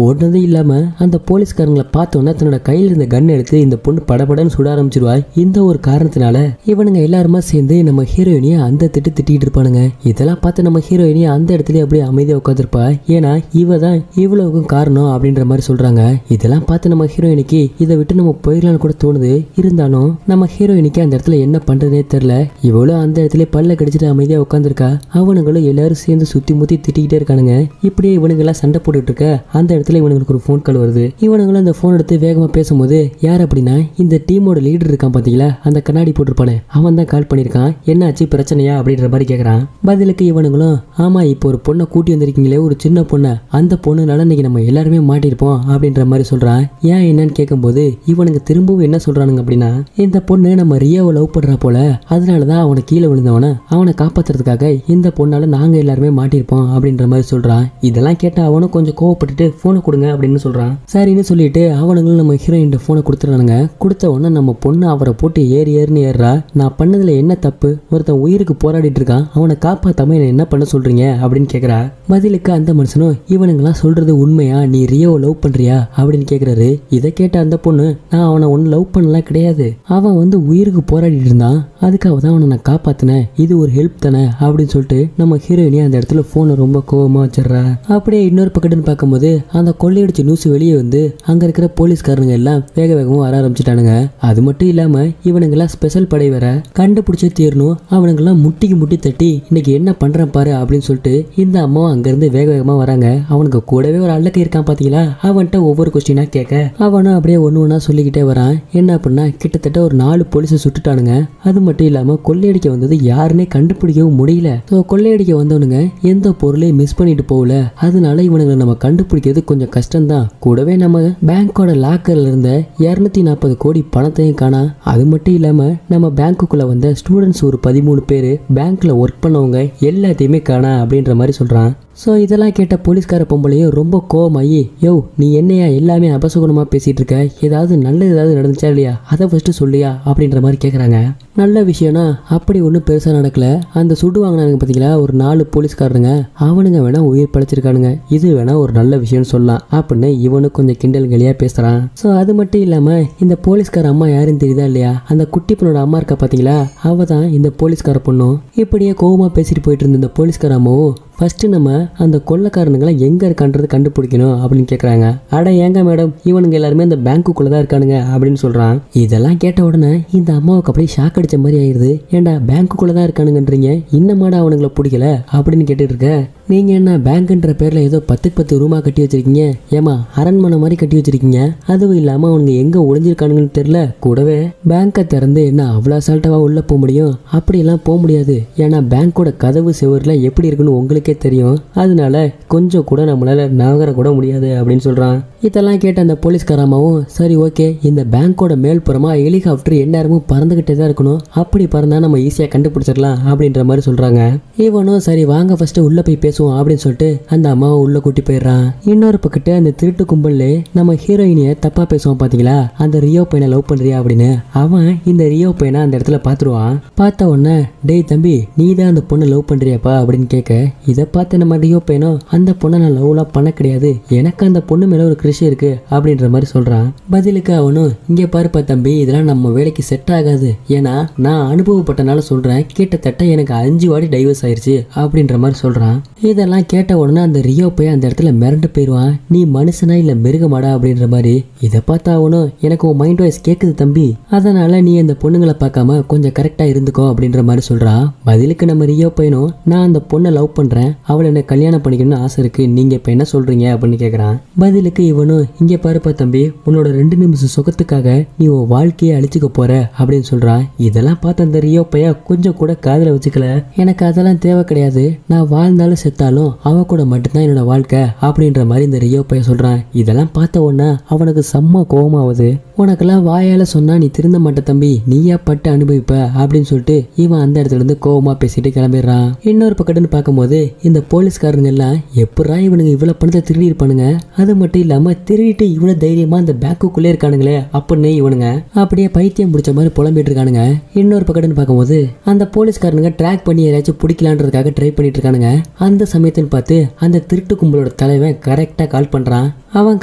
ஓடுனது இல்லாம அந்த போலீஸ்காரங்களை பார்த்தோன்னா தன்னோட கையில இருந்த கன் எடுத்து இந்த பொண்ணு படபடன்னு சுட ஆரம்பிச்சிருவா. இந்த ஒரு காரணத்தினால இவனுங்க எல்லாருமா சேர்ந்து நம்ம ஹீரோயினிய அந்த திட்டிட்டு இருப்பானுங்க. இதெல்லாம் பார்த்து நம்ம ஹீரோயினிய அந்த இடத்துல அப்படியே அமைதியா உட்காந்துருப்பா. ஏன்னா இவ தான் இவ்வளவுக்கும் காரணம் அப்படின்ற மாதிரி சொல்றாங்க. இதெல்லாம் பார்த்து நம்ம ஹீரோயினிக்கு இதை விட்டு நம்ம போயிடலான்னு கூட தோணுது. இருந்தாலும் நம்ம ஹீரோயினிக்கு அந்த இடத்துல என்ன பண்றதே தெரியல. இவ்வளவு அந்த இடத்துல பல்ல கடிச்சிட்டு அமைதியா உட்காந்துருக்கா. அவனுங்களும் எல்லாரும் சேர்ந்து சுத்தி முத்தி திட்டிக்கிட்டே இருக்கானுங்க. இப்படியே இவனுங்க எல்லாம் சண்டை போட்டுட்டு இருக்க அந்த இடத்துல இவனுங்களுக்கு ஒரு போன் கால் வருது. இவனுங்களும் அந்த போன் எடுத்து வேகமா பேசும்போது யார் அப்படின்னா, இந்த டீமோட லீடர் இருக்கான் பாத்தீங்களா, அந்த கண்ணாடி போட்டிருப்பானே, அவன் தான் கால் பண்ணிருக்கான். என்னாச்சு பிரச்சனையா அப்படின்ற மாதிரி கேக்குறான். பதிலுக்கு இவனுங்களும், ஆமா இப்போ ஒரு பொண்ணை கூட்டி வந்திருக்கீங்களே, ஒரு சின்ன பொண்ணை, அந்த பொண்ணுனால இன்னைக்கு நம்ம எல்லாருமே மாட்டிருப்போம் அப்படின்ற மாதிரி சொல்றான். ஏன் என்னன்னு கேட்கும்போது இவனுக்கு திரும்பவும் என்ன சொல்றானுங்க அப்படின்னா, இந்த பொண்ணு நம்ம ரியாவை லவ் பண்றா போல, அதனாலதான் அவனை கீழே விழுந்தவன அவனை காப்பாத்துறதுக்காக இந்த பொண்ணால நாங்க எல்லாருமே மாட்டிருப்போம் அப்படின்ற மாதிரி சொல்றான். இதெல்லாம் கேட்ட அவனும் கொஞ்சம் கோவப்பட்டுட்டு போனை கொடுங்க அப்படின்னு சொல்றான். சரின்னு சொல்லிட்டு அவனுங்களும் நம்ம ஹீரோயின் போனை கொடுத்துறானுங்க. கொடுத்த உடனே நம்ம பொண்ணு அவரை போட்டு ஏறுன்னு ஏறுறா. நான் பண்ணதுல என்ன தப்பு, ஒருத்தன் உயிருக்கு போராடிட்டு இருக்கான், அவனை காப்பாத்தாம என்ன பண்ண சொல்றீங்க அப்படின்னு கேக்குறா. பதிலுக்கு அந்த மனுஷனும் இவனுங்கெல்லாம் சொல்றது உண்மையா, நீ ரியோவை லவ் பண்றியா அப்படின்னு கேக்குறாரு. இதை கேட்ட அந்த பொண்ணு, நான் அவனை ஒன்னு லவ் பண்ணலாம் கிடையாது, அவன் உயிருக்கு போராடிட்டு இருந்தான், அதுக்காக தான் அவனை நான் காப்பாத்தினேன், இது ஒரு ஹெல்ப் தானே அப்படின்னு சொல்லிட்டு நம்ம ஹீரோயினி அந்த இடத்துல போனை ரொம்ப கோவமா வச்சிடறா. அப்படியே இன்னொரு பக்கத்துன்னு பார்க்கும்போது அந்த கொள்ளையடிச்ச நியூஸ் வெளியே அங்க இருக்கிற போலீஸ்காரங்க எல்லாம் வேக வேகமா வர ஆரம்பிச்சுட்டானுங்க. அது மட்டும் இல்லாம இவனுங்கெல்லாம் ஸ்பெஷல் படை வேற, கண்டுபிடிச்சே தீரணும், அவனுங்கெல்லாம் முட்டிக்கு முட்டி தட்டி இன்னைக்கு என்ன பண்றான் பாரு அப்படின்னு சொல்லிட்டு இந்த அம்மாவும் அங்க இருந்து வேக வேகமா வராங்க. அவனுக்கு கூடவே ஒரு அல்லக்க இருக்கான் பாத்தீங்களா, அவன்கிட்ட ஒவ்வொரு கொஸ்டினா கேட்க அவனும் அப்படியே ஒண்ணு சொல்லிக்கிட்டே வரான். என்ன அப்படின்னா கிட்டத்தட்ட ஒரு 4 போலீஸை சுட்டுட்டானுங்க. அது மட்டும் இல்லாம கொள்ளையடிக்க வந்தது யாருன்னே கண்டுபிடிக்கவும் முடியல. கொள்ளையடிக்க வந்தவனுங்க எந்த பொருளையும் மிஸ் பண்ணிட்டு போகல, அதனால இவனுங்களை நம்ம கண்டுபிடிக்கிறது கொஞ்சம் கஷ்டம் தான். கூடவே நம்ம பேங்கோட லாக்கர்ல இருந்த 240 கோடி பணத்தையும் காணா. அது மட்டும் இல்லாம நம்ம பேங்குக்குள்ள வந்த ஸ்டூடெண்ட்ஸ் ஒரு 13 பேரு, பேங்க்ல ஒர்க் பண்ணவங்க எல்லாத்தையுமே காணா அப்படின்ற மாதிரி சொல்றான். ஸோ இதெல்லாம் கேட்ட போலீஸ்கார பொம்பளையும் ரொம்ப கோவமாயி, யோ நீ என்னையா எல்லாமே அபசகுணமாக பேசிகிட்டு இருக்க, ஏதாவது நல்லது ஏதாவது நடந்துச்சா இல்லையா, அதை ஃபஸ்ட்டு சொல்லியா அப்படின்ற மாதிரி கேட்குறாங்க. நல்ல விஷயம்னா அப்படி ஒன்றும் பெருசாக நடக்கல. அந்த சுடு வாங்கினானுங்க பார்த்தீங்களா ஒரு 4 போலீஸ்காரனுங்க, அவனுங்க வேணா உயிர் படைச்சிருக்கானுங்க, இது வேணா ஒரு நல்ல விஷயம்னு சொல்லலாம் அப்படின்னு இவனும் கொஞ்சம் கிண்டல் கலியாக பேசுகிறான். ஸோ அது மட்டும் இல்லாமல் இந்த போலீஸ்கார அம்மா யாருன்னு தெரியுதா இல்லையா, அந்த குட்டி பொண்ணோட அம்மா இருக்கா பார்த்தீங்களா, அவள் தான் இந்த போலீஸ்கார பொண்ணும். இப்படியே கோவமாக பேசிட்டு போயிட்டு இருந்த இந்த போலீஸ்கார அம்மாவும் ஃபர்ஸ்ட் நம்ம அந்த கொள்ளைக்காரனுங்களாம் எங்க இருக்கான்றது கண்டுபிடிக்கணும் அப்படின்னு கேட்குறாங்க. அட ஏங்க மேடம், இவனுங்க எல்லாருமே அந்த பேங்க்குள்ளே தான் இருக்கானுங்க அப்படின்னு சொல்றான். இதெல்லாம் கேட்ட உடனே இந்த அம்மாவுக்கு அப்படியே ஷாக் அடிச்ச மாதிரி ஆயிடுது. ஏண்டா பேங்க்குள்ளே தான் இருக்கானுங்கன்றீங்க, இன்னமாடா அவனுங்களை பிடிக்கல அப்படின்னு கேட்டுட்டு இருக்க. நீங்க என்ன பேங்க்ன்ற பேர்ல ஏதோ 10 ரூமா கட்டி வச்சிருக்கீங்க, ஏமா அரண்மனை மாதிரி கட்டி வச்சிருக்கீங்க, அதுவும் இல்லாம அவனுங்க எங்க ஒளிஞ்சிருக்கானுங்கன்னு தெரியல. கூடவே பேங்கை திறந்து என்ன அவ்வளோ அசால்ட்டாவா உள்ள போக முடியும், அப்படியெல்லாம் போக முடியாது, ஏன்னா பேங்கோட கதவு செவர்ல எப்படி இருக்குன்னு உங்களுக்கே தெரியும், அதனால கொஞ்சம் கூட நம்மளால நகர கூட முடியாது அப்படின்னு சொல்றான். இதெல்லாம் கேட்ட அந்த போலீஸ்காரமாவும் சரி ஓகே, இந்த பேங்கோட மேல்புறமா ஹெலிகாப்டர் எந்நேரமும் பறந்துகிட்டே தான் இருக்கணும், அப்படி பறந்தா நம்ம ஈஸியா கண்டுபிடிச்சிடலாம் அப்படின்ற மாதிரி சொல்றாங்க. இவனும் சரி வாங்க ஃபர்ஸ்ட் உள்ள போய் பேசுவோம் அப்படின்னு சொல்லிட்டு அந்த அம்மாவை உள்ள கூட்டி போயிடுறான். இன்னொரு பக்கத்து அந்த திருட்டு கும்பல்ல நம்ம ஹீரோயினிய தப்பா பேசுவான் பாத்தீங்களா, அந்த ரியோ பையனை லவ் பண்றியா அப்படின்னு. அவன் இந்த ரியோ பையனை அந்த இடத்துல பாத்துருவான். பார்த்த உடனே டேய் தம்பி நீ தான் அந்த பொண்ணை லவ் பண்றியாப்பா அப்படின்னு கேட்க, இதை பார்த்து நம்ம ரியோ பையனும் அந்த பொண்ணை நான் லவ்லாம் பண்ண கிடையாது, எனக்கு அந்த பொண்ணு மேல ஒரு கிருஷ் இருக்கு அப்படின்ற மாதிரி சொல்றான். பதிலுக்கு அவனும் இங்க பாருப்பா தம்பி, இதெல்லாம் நம்ம வேலைக்கு செட் ஆகாது, ஏன்னா நான் அனுபவப்பட்டனால சொல்றேன், கிட்டத்தட்ட எனக்கு 5 வாட்டி டைவர்ஸ் ஆயிருச்சு அப்படின்ற மாதிரி சொல்றான். இதெல்லாம் கேட்ட உடனே அந்த ரியோ போய் அந்த இடத்துல மிரண்டு போயிடுவான். நீ மனுஷனா இல்ல மிருகமாடா அப்படின்ற மாதிரி. இதை பார்த்தா அவனும் எனக்கு உன் மைண்ட் வாய்ஸ் கேக்குது தம்பி, அதனால நீ அந்த பொண்ணுங்களை பார்க்காம கொஞ்சம் கரெக்டா இருந்துக்கோ அப்படின்ற மாதிரி சொல்றான். பதிலுக்கு நம்ம ரியோ பையனும் நான் அந்த பொண்ணை லவ் பண்றேன், அவளை என்ன கல்யாணம் பண்ணிக்கணும்னு ஆசை இருக்கு, நீங்க இப்ப என்ன சொல்றீங்க அப்படின்னு கேக்குறான். பதிலுக்கு இவனும் இங்க பாருப்பா தம்பி, உன்னோட 2 நிமிஷம் சுகத்துக்காக நீ உன் வாழ்க்கையை அழிச்சுக்க போற அப்படின்னு சொல்றான். இதெல்லாம் பார்த்து அந்த ரியோ பைய கொஞ்சம் கூட காதுல வச்சுக்கல, எனக்கு அதெல்லாம் தேவை கிடையாது, நான் வாழ்ந்தாலும் செத்தாலும் அவ கூட மட்டும்தான் என்னோட வாழ்க்கை அப்படின்ற மாதிரி இந்த ரியோ பைய சொல்றான். இதெல்லாம் பார்த்த உடனே அவனுக்கு செம்ம கோபமாவது. உனக்கெல்லாம் வாயால சொன்னா நீ திருந்த மாட்ட தம்பி, நீயா பட்டு அனுபவிப்ப அப்படின்னு சொல்லிட்டு இவன் அந்த இடத்துல இருந்து கோபமா பேசிட்டு கிளம்பிடுறான். இன்னொரு பக்கத்துன்னு பார்க்கும்போது இந்த போலீஸ்காரங்க எல்லாம் எப்படா இவனுங்க இவ்வளவு பணத்தை திருடி இருப்பானுங்க, அது மட்டும் இல்லாம திருடிட்டு இவ்வளவு தைரியமா அந்த பேங்குக்குள்ளே இருக்கானுங்களே அப்படின்னு இவனுங்க அப்படியே பைத்தியம் பிடிச்ச மாதிரி புலம்பிட்டு இருக்கானுங்க. இன்னொரு பக்கத்துன்னு பார்க்கும்போது அந்த போலீஸ்காரனுங்க ட்ராக் பண்ணி யாராச்சும் பிடிக்கலான்றதுக்காக ட்ரை பண்ணிட்டு இருக்கானுங்க. அந்த சமயத்தில் பார்த்து அந்த திருட்டு கும்பலோட தலைவன் கரெக்டா கால் பண்றான். அவன்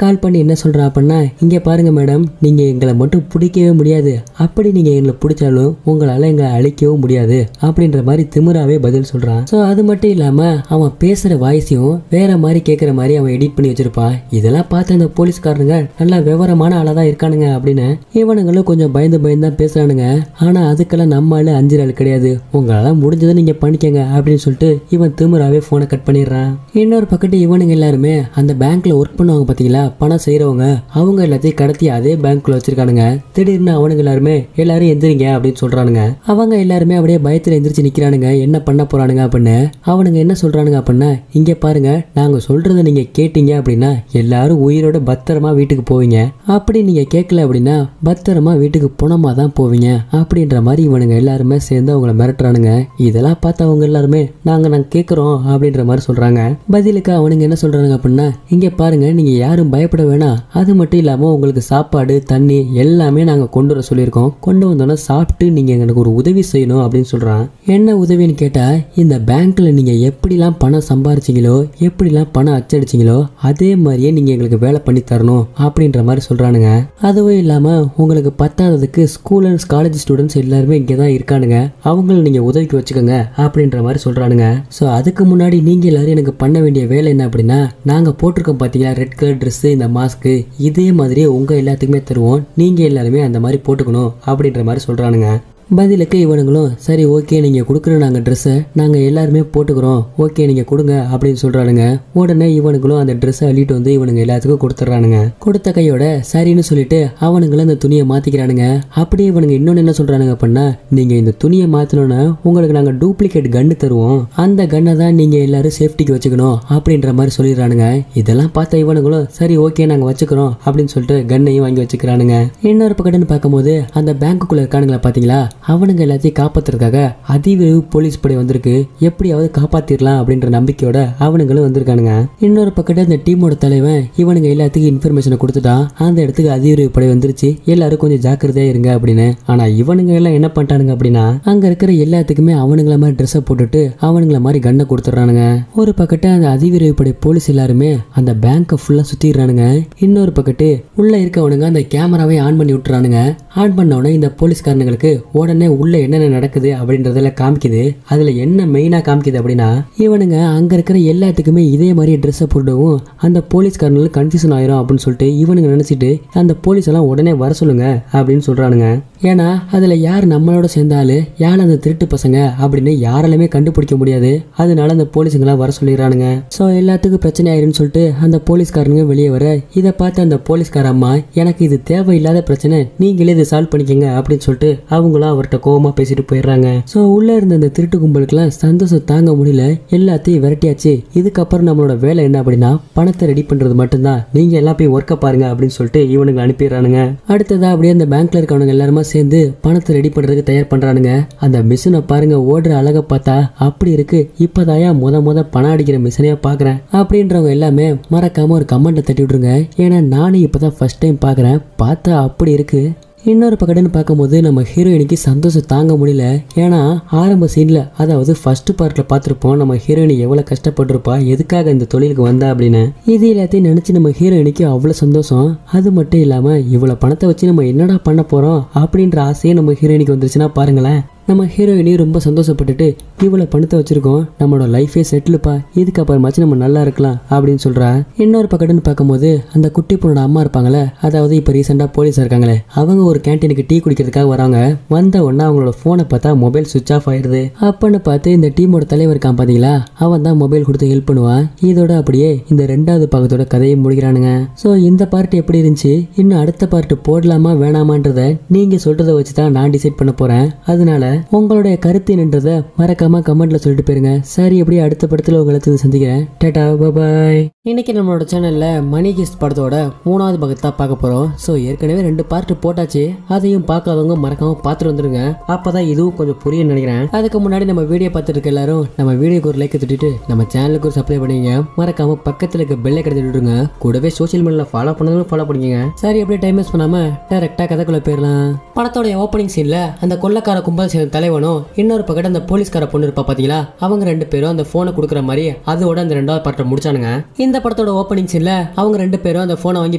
கால் பண்ணி என்ன சொல்றான் அப்படின்னா, இங்க பாருங்க மேடம், நீங்க எங்களை மட்டும் பிடிக்கவே முடியாது, அப்படி நீங்க எங்களை பிடிச்சாலும் உங்களால எங்களை அழிக்கவும் முடியாது அப்படின்ற மாதிரி திமிராவே பதில் சொல்றான். சோ அது மட்டும் இல்லாம அவன் பேசுற வாய்ஸையும் வேற மாதிரி கேட்கற மாதிரி அவன் எடிட் பண்ணி வச்சிருப்பான். இதெல்லாம் பார்த்து அந்த போலீஸ்காரனுங்க நல்லா விவரமான ஆளாதான் இருக்கானுங்க அப்படின்னு இவனுங்களும் கொஞ்சம் பயந்து தான் பேசுறானுங்க. ஆனா அதுக்கெல்லாம் நம்ம ஆளு 5 ஆள் கிடையாது, உங்களால முடிஞ்சதை நீங்க பண்ணிக்கங்க அப்படின்னு சொல்லிட்டு இவன் திமிராவே போனை கட் பண்ணிடுறான். இன்னொரு பக்கத்து இவனுங்க எல்லாருமே அந்த பேங்க்ல ஒர்க் பண்ணுவாங்க பாத்தீங்களா பணம் செய்யறவங்க அவங்க எல்லாத்தையும் கடத்தி அதே பேங்க்குள்ள வச்சிருக்கானுங்க. திடீர்னு அவனுங்க எல்லாருமே எல்லாரும் எந்திரிங்க அப்படின்னு சொல்றானுங்க. அவங்க எல்லாருமே அப்படியே பயத்துல எந்திரிச்சு நிக்கிறானுங்க. என்ன பண்ண போறானுங்க அப்படின்னு அவனுங்க என்ன சொல்றானுங்க அப்படின்னா, இங்க பாருங்க, நாங்க சொல்றதை நீங்க கேட்டீங்க அப்படின்னா எல்லாரும் உயிரோட பத்திரமா வீட்டுக்கு போவீங்க, அப்படி நீங்க கேட்கல அப்படின்னா பத்திரமா வீட்டுக்கு போனமா தான் போவீங்க அப்படின்ற மாதிரி இவனுங்க எல்லாருமே சேர்ந்து அவங்கள மிரட்டுறானுங்க. இதெல்லாம் பார்த்து அவங்க எல்லாருமே நாங்க கேட்கிறோம் அப்படின்ற மாதிரி சொல்றாங்க. பதிலுக்கு அவனுங்க என்ன சொல்றாங்க அப்படின்னா, இங்க பாருங்க, நீங்க யாரும் பயப்பட வேணாம், அது மட்டும் இல்லாம உங்களுக்கு சாப்பாடு தண்ணி எல்லாமே நாங்க கொண்டு வர சொல்லியிருக்கோம், கொண்டு வந்தோன்னா சாப்பிட்டு நீங்க எனக்கு ஒரு உதவி செய்யணும் அப்படின்னு சொல்றான். என்ன உதவின்னு கேட்டா, இந்த பேங்க்ல நீங்க எப்படிலாம் பணம் சம்பாரிச்சீங்களோ எப்படிலாம் பணம் அச்சடிச்சீங்களோ அதே மாதிரியே நீங்க எங்களுக்கு வேலை பண்ணி தரணும் அப்படின்ற மாதிரி சொல்றானுங்க. அதுவும் இல்லாம உங்களுக்கு பத்தாததுக்கு ஸ்கூல் அண்ட் காலேஜ் ஸ்டூடெண்ட்ஸ் எல்லாருமே இங்கதான் இருக்கானுங்க, அவங்கள நீங்க உதவிக்கு வச்சுக்கோங்க அப்படின்ற மாதிரி சொல்றானுங்க. சோ அதுக்கு முன்னாடி நீங்க எல்லாரும் எனக்கு பண்ண வேண்டிய வேலை என்ன அப்படின்னா, நாங்க போட்டிருக்கோம் பாத்தீங்களா ரெட் கலர் ட்ரெஸ், இந்த மாஸ்க், இதே மாதிரியே உங்க எல்லாத்துக்குமே தருவோம், நீங்க எல்லாருமே அந்த மாதிரி போட்டுக்கணும் அப்படின்ற மாதிரி சொல்றானுங்க. பதிலுக்கு இவனுங்களும் சரி ஓகே, நீங்க கொடுக்குற நாங்க ட்ரெஸ்ஸை நாங்க எல்லாருமே போட்டுக்கிறோம், ஓகே நீங்க கொடுங்க அப்படின்னு சொல்றானுங்க. உடனே இவனுங்களும் அந்த ட்ரெஸ்ஸை அள்ளிட்டு வந்து இவனுங்க எல்லாத்துக்கும் கொடுத்துட்றானுங்க. கொடுத்த கையோட சரின்னு சொல்லிட்டு அவனுங்களும் அந்த துணியை மாத்திக்கிறானுங்க. அப்படியே இவனுங்க இன்னொன்னு என்ன சொல்றானுங்க அப்படின்னா, நீங்க இந்த துணியை மாத்தினோன்னா உங்களுக்கு நாங்க டூப்ளிகேட் கன்னு தருவோம், அந்த கன்னை தான் நீங்க எல்லாரும் சேஃப்டிக்கு வச்சுக்கணும் அப்படின்ற மாதிரி சொல்லிடுறானுங்க. இதெல்லாம் பார்த்த இவனுங்களும் சரி ஓகே நாங்க வச்சுக்கிறோம் அப்படின்னு சொல்லிட்டு கன்னையும் வாங்கி வச்சுக்கிறானுங்க. இன்னொரு பக்கம்னு பார்க்கும்போது அந்த பேங்க்குள்ள இருக்கானுங்களா பாத்தீங்களா, அவனுங்க எல்லாத்தையும் காப்பாத்துறதுக்காக அதிவிரைவு போலீஸ் படை வந்திருக்கு, எப்படியாவது காப்பாத்திரலாம் அப்படின்ற நம்பிக்கையோட அவனுங்களும் வந்திருக்கானுங்க. இன்னொரு பக்கத்துல இந்த டீமோட தலைவன் இவனுங்க எல்லாத்துக்கும் இன்ஃபர்மேஷனை கொடுத்துட்டான், அந்த இடத்துக்கு அதிவிரைவு படை வந்துருச்சு, எல்லாரும் கொஞ்சம் ஜாக்கிரதையா இருங்க அப்படின்னு. ஆனா இவனுங்க எல்லாம் என்ன பண்ணிட்டானுங்க அப்படின்னா, அங்க இருக்கிற எல்லாத்துக்குமே அவனுங்கள மாதிரி ட்ரெஸ்ஸை போட்டுட்டு அவனுங்கள மாதிரி கண்ணை கொடுத்துட்றானுங்க. ஒரு பக்கத்து அந்த அதிவிரைவு படை போலீஸ் எல்லாருமே அந்த பேங்கை ஃபுல்லா சுத்திடுறானுங்க. இன்னொரு பக்கத்து உள்ள இருக்கவனுங்க அந்த கேமராவை ஆன் பண்ணி விட்டுறானுங்க. ஆன் பண்ண உடனே இந்த போலீஸ்காரனுங்களுக்கு உடனே உள்ள என்னென்ன நடக்குது அப்படின்றதுல காமிக்குது. அதுல என்ன மெயினா காமிக்குது அப்படின்னா, இவனுங்க அங்க இருக்கிற எல்லாத்துக்குமே இதே மாதிரி ட்ரெஸ்ஸை போட்டுவும் அந்த போலீஸ்காரங்களுக்கு கன்ஃபியூஷன் ஆயிரும் அப்படின்னு சொல்லிட்டு இவனுங்க நினைச்சிட்டு அந்த போலீஸ் எல்லாம் உடனே வர சொல்லுங்க அப்படின்னு சொல்றானுங்க. ஏன்னா அதுல யார் நம்மளோட சேர்ந்தாலும் யார் அந்த திருட்டு பசங்க அப்படின்னு யாராலுமே கண்டுபிடிக்க முடியாது, அதனால அந்த போலீஸுங்கெல்லாம் வர சொல்லிடுறானுங்க. ஸோ எல்லாத்துக்கும் பிரச்சனை ஆயிருன்னு சொல்லிட்டு அந்த போலீஸ்காரனுங்க வெளியே வர, இதை பார்த்து அந்த போலீஸ்கார அம்மா எனக்கு இது தேவையில்லாத பிரச்சனை, நீங்களே இதை சால்வ் பண்ணிக்கங்க அப்படின்னு சொல்லிட்டு அவங்களும் அவர்கிட்ட கோவமா பேசிட்டு போயிடுறாங்க. சோ உள்ள இருந்த அந்த திருட்டு கும்பலுக்குலாம் சந்தோஷம் தாங்க முடியல, எல்லாத்தையும் விரட்டியாச்சு, இதுக்கப்புறம் நம்மளோட வேலை என்ன அப்படின்னா பணத்தை ரெடி பண்றது மட்டும்தான், நீங்க எல்லாம் போய் ஒர்க்க பாருங்க அப்படின்னு சொல்லிட்டு இவனுங்க அனுப்பிடுறானுங்க. அடுத்ததா அப்படியே அந்த பேங்க்ல இருக்கவனுங்க எல்லாருமே சேர்ந்து பணத்தை ரெடி பண்றதுக்கு தயார் பண்றானுங்க. அந்த மிஷினை பாருங்க, ஓடுற அழக பார்த்தா அப்படி இருக்கு, இப்பதாயா முத பணம் அடிக்கிற மிஷினையா பாக்குறேன் அப்படின்றவங்க எல்லாமே மறக்காம ஒரு கமெண்ட்டை தட்டி விட்டுருங்க. ஏன்னா நானும் இப்பதான் ஃபர்ஸ்ட் டைம் பாக்குறேன், பார்த்தா அப்படி இருக்கு. இன்னொரு பக்கத்துன்னு பார்க்கும்போது நம்ம ஹீரோயினுக்கு சந்தோஷம் தாங்க முடியல. ஏன்னா ஆரம்ப சீன்ல, அதாவது ஃபர்ஸ்ட் பார்ட்ல பார்த்துருப்போம் நம்ம ஹீரோயினி எவ்வளவு கஷ்டப்பட்டிருப்பா, எதுக்காக இந்த தொழிலுக்கு வந்தா அப்படின்னு. இது எல்லாத்தையும் நினைச்சு நம்ம ஹீரோயினுக்கு அவ்வளவு சந்தோஷம். அது மட்டும் இல்லாம இவ்வளவு பணத்தை வச்சு நம்ம என்னடா பண்ண போறோம் அப்படின்ற ஆசையே நம்ம ஹீரோயினுக்கு வந்துருச்சுன்னா பாருங்களேன். நம்ம ஹீரோயினி ரொம்ப சந்தோஷப்பட்டுட்டு இவ்வளவு பணத்தை வச்சிருக்கோம், நம்மளோட லைஃபே செட்டில்ப்பா, இதுக்கப்புறமாச்சு நம்ம நல்லா இருக்கலாம் அப்படின்னு சொல்றா. இன்னொரு பக்கத்துன்னு பார்க்கும்போது அந்த குட்டி பொண்ணோட அம்மா இருப்பாங்களே, அதாவது இப்ப ரீசெண்டா போலீஸா இருக்காங்களே, அவங்க ஒரு கேன்டீனுக்கு டீ குடிக்கிறதுக்காக வராங்க. வந்த உடனே அவங்களோட போனை பார்த்தா மொபைல் சுவிச் ஆஃப் ஆயிடுது. அப்பன்னு பார்த்து இந்த டீமோட தலைவர் இருக்கான் பாத்தீங்களா, அவன் தான் மொபைல் கொடுத்து ஹெல்ப் பண்ணுவான். இதோட அப்படியே இந்த ரெண்டாவது பாகத்தோட கதையை முடிக்கிறானுங்க. சோ இந்த பார்ட் எப்படி இருந்துச்சு, இன்னும் அடுத்த பார்ட் போடலாமா வேணாமான்றத நீங்க சொல்றதை வச்சுதான் நான் டிசைட் பண்ண போறேன். அதனால உங்களுடைய கருத்து என்னன்றதை மறக்காம கமெண்ட்ல சொல்லிட்டு போயிருங்க. சரி, எப்படி அடுத்த படத்துல உங்களை சந்திக்கிறேன். டாடா பாய். இன்னைக்கு நம்மளோட சேனல்ல மணி ஹீஸ்ட் படத்தோட 3வது பாகத்தை பார்க்க போறோம். ஸோ ஏற்கனவே 2 பார்ட் போட்டாச்சு, அதையும் பார்க்காதவங்க மறக்காம பார்த்துட்டு வந்துருங்க, அப்பதான் இதுவும் கொஞ்சம் புரியும் நினைக்கிறேன். அதுக்கு முன்னாடி நம்ம வீடியோ பார்த்துட்டு இருக்க எல்லாரும் நம்ம வீடியோக்கு ஒரு லைக் தட்டிட்டு நம்ம சேனலுக்கு ஒரு சப்ஸ்கிரைப் பண்ணிங்க, மறக்காம பக்கத்துல இருக்க பெல்லை கடத்தி விட்டுருங்க, கூடவே சோசியல் மீடியால ஃபாலோ பண்ணதும் ஃபாலோ பண்ணிக்கங்க. சரி, அப்படியே டைம் வேஸ்ட் பண்ணாம டைரக்டா கதைக்குள்ள போயிடலாம். படத்தோட ஓப்பனிங் சீன்ல அந்த கொள்ளக்கார கும்பல் சேர்ந்த தலைவனும் இன்னொரு பக்கத்து அந்த போலீஸ்கார பொண்ணு இருப்பா பாத்தீங்களா, அவங்க 2 பேரும் அந்த போனை கொடுக்குற மாதிரி அதோட அந்த 2வது பார்ட்டை முடிச்சானுங்க. இந்த படத்தோட ஓப்பனிங் சீன்ல அவங்க 2 பேரும் அந்த போனை வாங்கி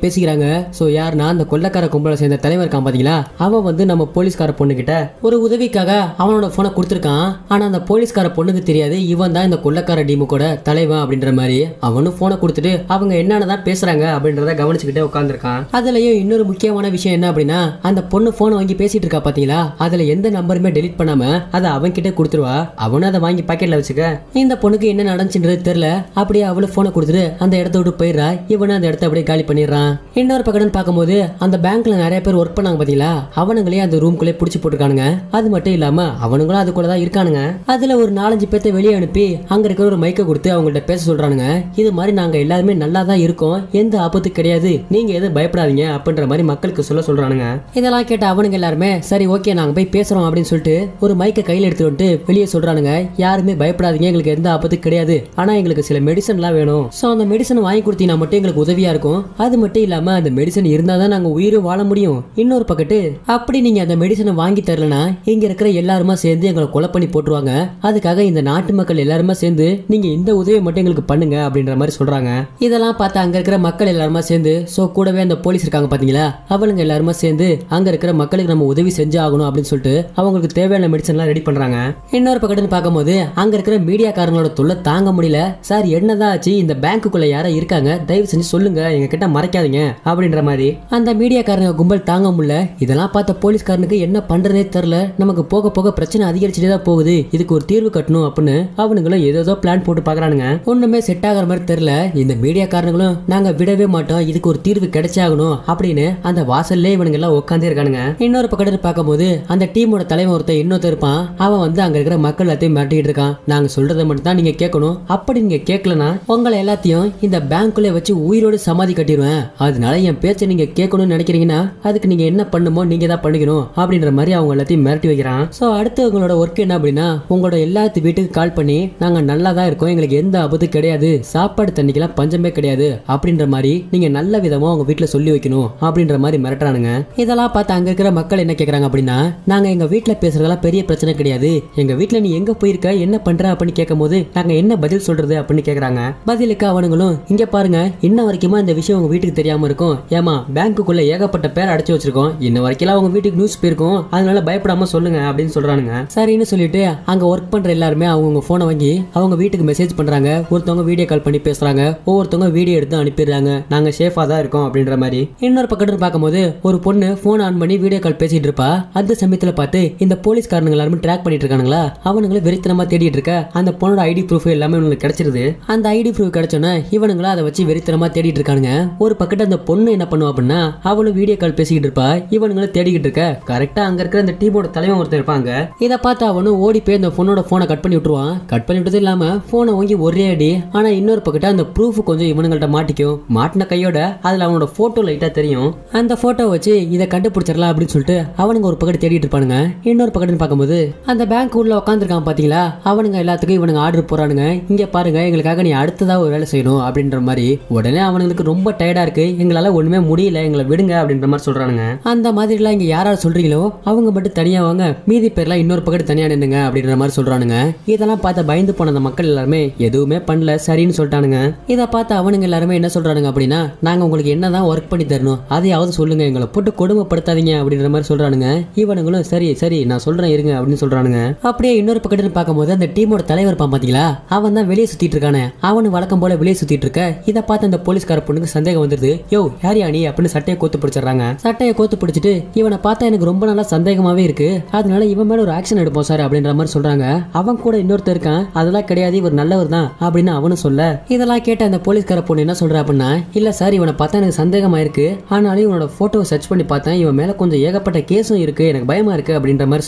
பேசிக்கிறாங்க. சோ யாருன்னா அந்த கொள்ளக்கார கும்பலை சேர்ந்த தலைவர் இருக்கான் பாத்தீங்களா, அவன் வந்து நம்ம போலீஸ்கார பொண்ணு கிட்ட ஒரு உதவிக்காக அவனோட போனை கொடுத்துருக்கான். ஆனா அந்த போலீஸ்கார பொண்ணுக்கு தெரியாது இவன் தான் இந்த கொள்ளக்கார டீமுக்கோட தலைவன் அப்படின்ற மாதிரி. அவனும் போனை கொடுத்துட்டு அவங்க என்னன்னதான் பேசுறாங்க அப்படின்றத கவனிச்சுக்கிட்டே உட்காந்துருக்கான். அதுலயும் இன்னொரு முக்கியமான விஷயம் என்ன அப்படின்னா, அந்த பொண்ணு போனை வாங்கி பேசிட்டு இருக்கா பாத்தீங்களா, அதுல எந்த நம்பருமே டெலிட் எடிட் பண்ணாம அதை அவன் கிட்ட கொடுத்துருவா. அவனும் அதை வாங்கி பாக்கெட்ல வச்சுக்க. இந்த பொண்ணுக்கு என்ன நடந்துச்சுன்றது தெரியல. அப்படியே அவளு போனை கொடுத்துட்டு அந்த இடத்த விட்டு போயிடுறா. இவனு அந்த இடத்த அப்படியே காலி பண்ணிடுறான். இன்னொரு பக்கம் பார்க்கும்போது அந்த பேங்க்ல நிறைய பேர் ஒர்க் பண்ணாங்க பாத்தீங்களா, அவனுங்களே அந்த ரூம்குள்ளே புடிச்சு போட்டுருக்கானுங்க. அது மட்டும் இல்லாம அவனுங்களும் அதுக்குள்ளதான் இருக்கானுங்க. அதுல ஒரு 4-5 பேர்த்த வெளியே அனுப்பி அங்க இருக்கிற ஒரு மைக்கை கொடுத்து அவங்கள்ட்ட பேச சொல்றானுங்க. இது மாதிரி நாங்க எல்லாருமே நல்லா தான் இருக்கோம், எந்த ஆபத்து கிடையாது, நீங்க எதுவும் பயப்படாதீங்க அப்படின்ற மாதிரி மக்களுக்கு சொல்றானுங்க. இதெல்லாம் கேட்ட அவனுங்க எல்லாருமே சரி ஓகே நாங்க போய் பேசுறோம் அப்படின்னு சொல்லிட்டு ஒரு மைக்கை கையில எடுத்துட்டு வெளியே சொல்றானுங்க. யாருமே பயப்படாதீங்க, எங்களுக்கு எந்த ஆபத்து கிடையாது, ஆனா எங்களுக்கு சில மெடிசன்லாம் வேணும். சோ அந்த மெடிசன் வாங்கி கொடுத்தீங்கன்னா மட்டும் எங்களுக்கு உதவியா இருக்கும். அது மட்டும் இல்லாம அந்த மெடிசன் இருந்தாதான் நாங்க உயிரும் வாழ முடியும். இன்னொரு பக்கத்து அப்படி நீங்க அந்த மெடிசனை வாங்கி தரலனா இங்க இருக்கிற எல்லாருமா சேர்ந்து எங்களை கொலை பண்ணி போட்டுருவாங்க. அதுக்காக இந்த நாட்டு மக்கள் எல்லாருமா சேர்ந்து நீங்க இந்த உதவியை மட்டும் எங்களுக்கு பண்ணுங்க அப்படின்ற மாதிரி சொல்றாங்க. இதெல்லாம் பார்த்து அங்க இருக்கிற மக்கள் எல்லாருமா சேர்ந்து சோ கூடவே அந்த போலீஸ் இருக்காங்க பாத்தீங்களா, அவளுங்க எல்லாருமா சேர்ந்து அங்க இருக்கிற மக்களுக்கு நம்ம உதவி செஞ்சு ஆகணும் அப்படின்னு சொல்லிட்டு அவங்களுக்கு தேவையான மெடிசன் எல்லாம் ரெடி பண்றாங்க. இன்னொரு பக்கத்துல பார்க்கும்போது அங்க இருக்கிற மீடியாக்காரங்களோட தொல்லை தாங்க முடியல. சார் என்னதான் ஆச்சு, இந்த பேங்க்குள்ள யாரா இருக்காங்க, தயவு செஞ்சு சொல்லுங்க, எங்க கிட்ட மறைக்காதீங்க அப்படின்ற மாதிரி அந்த மீடியாக்காரங்க கும்பல் தாங்க முடியல. இதெல்லாம் பார்த்த போலீஸ்காரனுக்கு என்ன பண்றதே தெரியல. நமக்கு போக போக பிரச்சனை அதிகரிச்சுட்டே தான் போகுது, இதுக்கு ஒரு தீர்வு கட்டணும் அப்படின்னு அவனுங்களும் ஏதோ பிளான் போட்டு பாக்குறானுங்க. ஒண்ணுமே செட் ஆகிற மாதிரி தெரியல. இந்த மீடியாக்காரங்களும் நாங்க விடவே மாட்டோம், இதுக்கு ஒரு தீர்வு கிடைச்சாகணும் அப்படின்னு அந்த வாசல்லே இவனுங்க எல்லாம் உட்காந்து இருக்கானுங்க. இன்னொரு பக்கத்துல பார்க்கும்போது அந்த டீமோட தலைவன் ஒருத்தர் இன்னொருத்தர் இருப்பான். அவன் வந்து அங்க இருக்கிற மக்கள் எல்லாத்தையும் மிரட்டிட்டு இருக்கான். நாங்க சொல்றதை மட்டும் தான் நீங்க கேட்கணும், அப்படி நீங்க கேட்கலனா உங்களை எல்லாத்தையும் இந்த பேங்க்குள்ள வச்சு உயிரோடு சமாதி கட்டிடுவேன். அதனால என் பேச்சை நீங்க கேட்கணும்னு நினைக்கிறீங்கன்னா அதுக்கு நீங்க என்ன பண்ணுமோ நீங்க தான் பண்ணிக்கணும் அப்படின்ற மாதிரி அவங்க எல்லாத்தையும் மிரட்டி வைக்கிறான். சோ அடுத்து உங்களோட ஒர்க் என்ன அப்படின்னா உங்களோட எல்லாத்து வீட்டுக்கு கால் பண்ணி நாங்க நல்லா தான் இருக்கோம், எங்களுக்கு எந்த ஆபத்து கிடையாது, சாப்பாடு தண்ணிக்கெல்லாம் பஞ்சமே கிடையாது அப்படின்ற மாதிரி நீங்க நல்ல விதமா உங்க வீட்டுல சொல்லி வைக்கணும் அப்படின்ற மாதிரி மிரட்டுறானுங்க. இதெல்லாம் பார்த்து அங்க இருக்கிற மக்கள் என்ன கேக்குறாங்க அப்படின்னா நாங்க எங்க வீட்டுல பேசுறதெல்லாம் பெரிய பிரச்சனை கிடையாது, எங்க வீட்டுல நீ எங்க போயிருக்க என்ன பண்ற அப்படின்னு கேட்கும் போது நாங்க என்ன பதில் சொல்றது அப்படின்னு கேக்குறாங்க. பதிலுக்கு அவனுங்களும் இங்க பாருங்க இன்ன வரைக்குமா இந்த விஷயம் உங்க வீட்டுக்கு தெரியாம இருக்கும், ஏமா பேங்க்குள்ள ஏகப்பட்ட பேர் அடைச்சு வச்சிருக்கோம், இன்ன வரைக்கும் அவங்க வீட்டுக்கு நியூஸ் போயிருக்கும், அதனால பயப்படாம சொல்லுங்க அப்படின்னு சொல்றானுங்க. சரின்னு சொல்லிட்டு அங்க ஒர்க் பண்ற எல்லாருமே அவங்க போனை வாங்கி அவங்க வீட்டுக்கு மெசேஜ் பண்றாங்க. ஒருத்தவங்க வீடியோ கால் பண்ணி பேசுறாங்க, ஒவ்வொருத்தவங்க வீடியோ எடுத்து அனுப்பிடுறாங்க, நாங்க சேஃபா தான் இருக்கோம் அப்படின்ற மாதிரி. இன்னொரு பக்கத்துல பார்க்கும்போது ஒரு பொண்ணு போன் ஆன் பண்ணி வீடியோ கால் பேசிட்டு இருப்பா. அந்த சமயத்துல பார்த்து இந்த போலீஸ்காரங்க எல்லாரும் ட்ராக் பண்ணிட்டு இருக்கானுங்களா, அவனுங்களை வெறித்தனமா தேடிட்டு இருக்க அந்த பொண்ணோட ஐடி ப்ரூஃப் எல்லாமே இவங்களுக்கு கிடைச்சிருது. அந்த ஐடி ப்ரூஃப் கிடைச்சோன்னா இவனுங்களா அதை வச்சு வெறித்தனமா தேடிட்டு இருக்கானுங்க. ஒரு பக்கத்து அந்த பொண்ணு என்ன பண்ணுவா அப்படின்னா அவளும் வீடியோ கால் பேசிக்கிட்டு இருப்பா, இவனுங்களும் தேடிக்கிட்டு இருக்க. கரெக்டா அங்க இருக்கிற அந்த டீமோட தலைவன் ஒருத்தர் இருப்பாங்க. இதை பார்த்து அவனும் ஓடி போய் அந்த பொண்ணோட போனை கட் பண்ணி விட்டுருவான். கட் பண்ணி விட்டது இல்லாம போனை வாங்கி ஒரே அடி. ஆனா இன்னொரு பக்கத்து அந்த ப்ரூஃப் கொஞ்சம் இவனுங்கள்ட்ட மாட்டிக்கும். மாட்டின கையோட அதுல அவனோட போட்டோ லைட்டா தெரியும். அந்த போட்டோ வச்சு இதை கண்டுபிடிச்சிடலாம் அப்படின்னு சொல்லிட்டு அவனுங்க ஒரு பக்கத்து தேடிட்டு இருப்பானுங்க. இன்னொரு பக்கத்துன்னு பார்க்கும்போது அந்த பேங்க் உள்ள உட்காந்துருக்கான் பாத்தீங்களா, அவனுங்க எல்லாத்துக்கும் இவனுங்க ஆர்டர் போறானுங்க. இங்க பாருங்க எங்களுக்காக நீ அடுத்ததா ஒரு வேலை செய்யணும் அப்படின்ற மாதிரி. உடனே அவனுங்களுக்கு ரொம்ப டயர்டா இருக்கு, எங்களால ஒண்ணுமே முடியல, எங்களை விடுங்க அப்படின்ற மாதிரி சொல்றானுங்க. அந்த மாதிரி எல்லாம் இங்க யாராவது சொல்றீங்களோ அவங்க மட்டும் தனியா வாங்க, மீதி பேர்லாம் இன்னொரு பக்கத்து தனியா நின்னுங்க அப்படின்ற மாதிரி சொல்றானுங்க. இதெல்லாம் பார்த்து பயந்து போன அந்த மக்கள் எல்லாருமே எதுவுமே பண்ணல, சரின்னு சொல்லிட்டானுங்க. இதை பார்த்து அவனுங்க எல்லாருமே என்ன சொல்றானுங்க அப்படின்னா நாங்க உங்களுக்கு என்னதான் ஒர்க் பண்ணி தரணும் அதையாவது சொல்லுங்க, எங்களை போட்டு கொடுமைப்படுத்தாதீங்க அப்படின்ற மாதிரி சொல்றானுங்க. இவனுங்களும் சரி சரி நான் சொல்றேன் இருங்க அப்படின்னு சொல்றானுங்க. அப்படியே இன்னொரு பக்கத்துல பார்க்கும்போது அந்த டீமோட தலைவர் இருப்பான் பாத்தீங்களா, அவன் தான் வெளியே சுத்திட்டு இருக்கானே. அவனு வழக்கம் போல வெளியே சுத்திட்டு இருக்க. இதை பார்த்து அந்த போலீஸ்கார பொண்ணுக்கு சந்தேகம் வந்துருது. யோ யாரியா நீ அப்படின்னு சட்டையை கோத்து பிடிச்சிடறாங்க. சட்டையை கோத்து பிடிச்சிட்டு இவனை பார்த்தா எனக்கு ரொம்ப நல்லா சந்தேகமாவே இருக்கு, அதனால இவன் மேல ஒரு ஆக்ஷன் எடுப்போம் சார் அப்படின்ற மாதிரி சொல்றாங்க. அவன் கூட இன்னொருத்தர் இருக்கான், அதெல்லாம் கிடையாது இவர் நல்லவர் தான் அப்படின்னு அவனும் சொல்ல. இதெல்லாம் கேட்ட அந்த போலீஸ்கார பொண்ணு என்ன சொல்றா அப்படின்னா இல்ல சார் இவனை பார்த்தா எனக்கு சந்தேகமா இருக்கு, ஆனாலும் இவனோட போட்டோவை சர்ச் பண்ணி பார்த்தேன், இவன் மேல கொஞ்சம் ஏகப்பட்ட கேஸும் இருக்கு, எனக்கு பயமா இருக்கு அப்படின்ற மாதிரி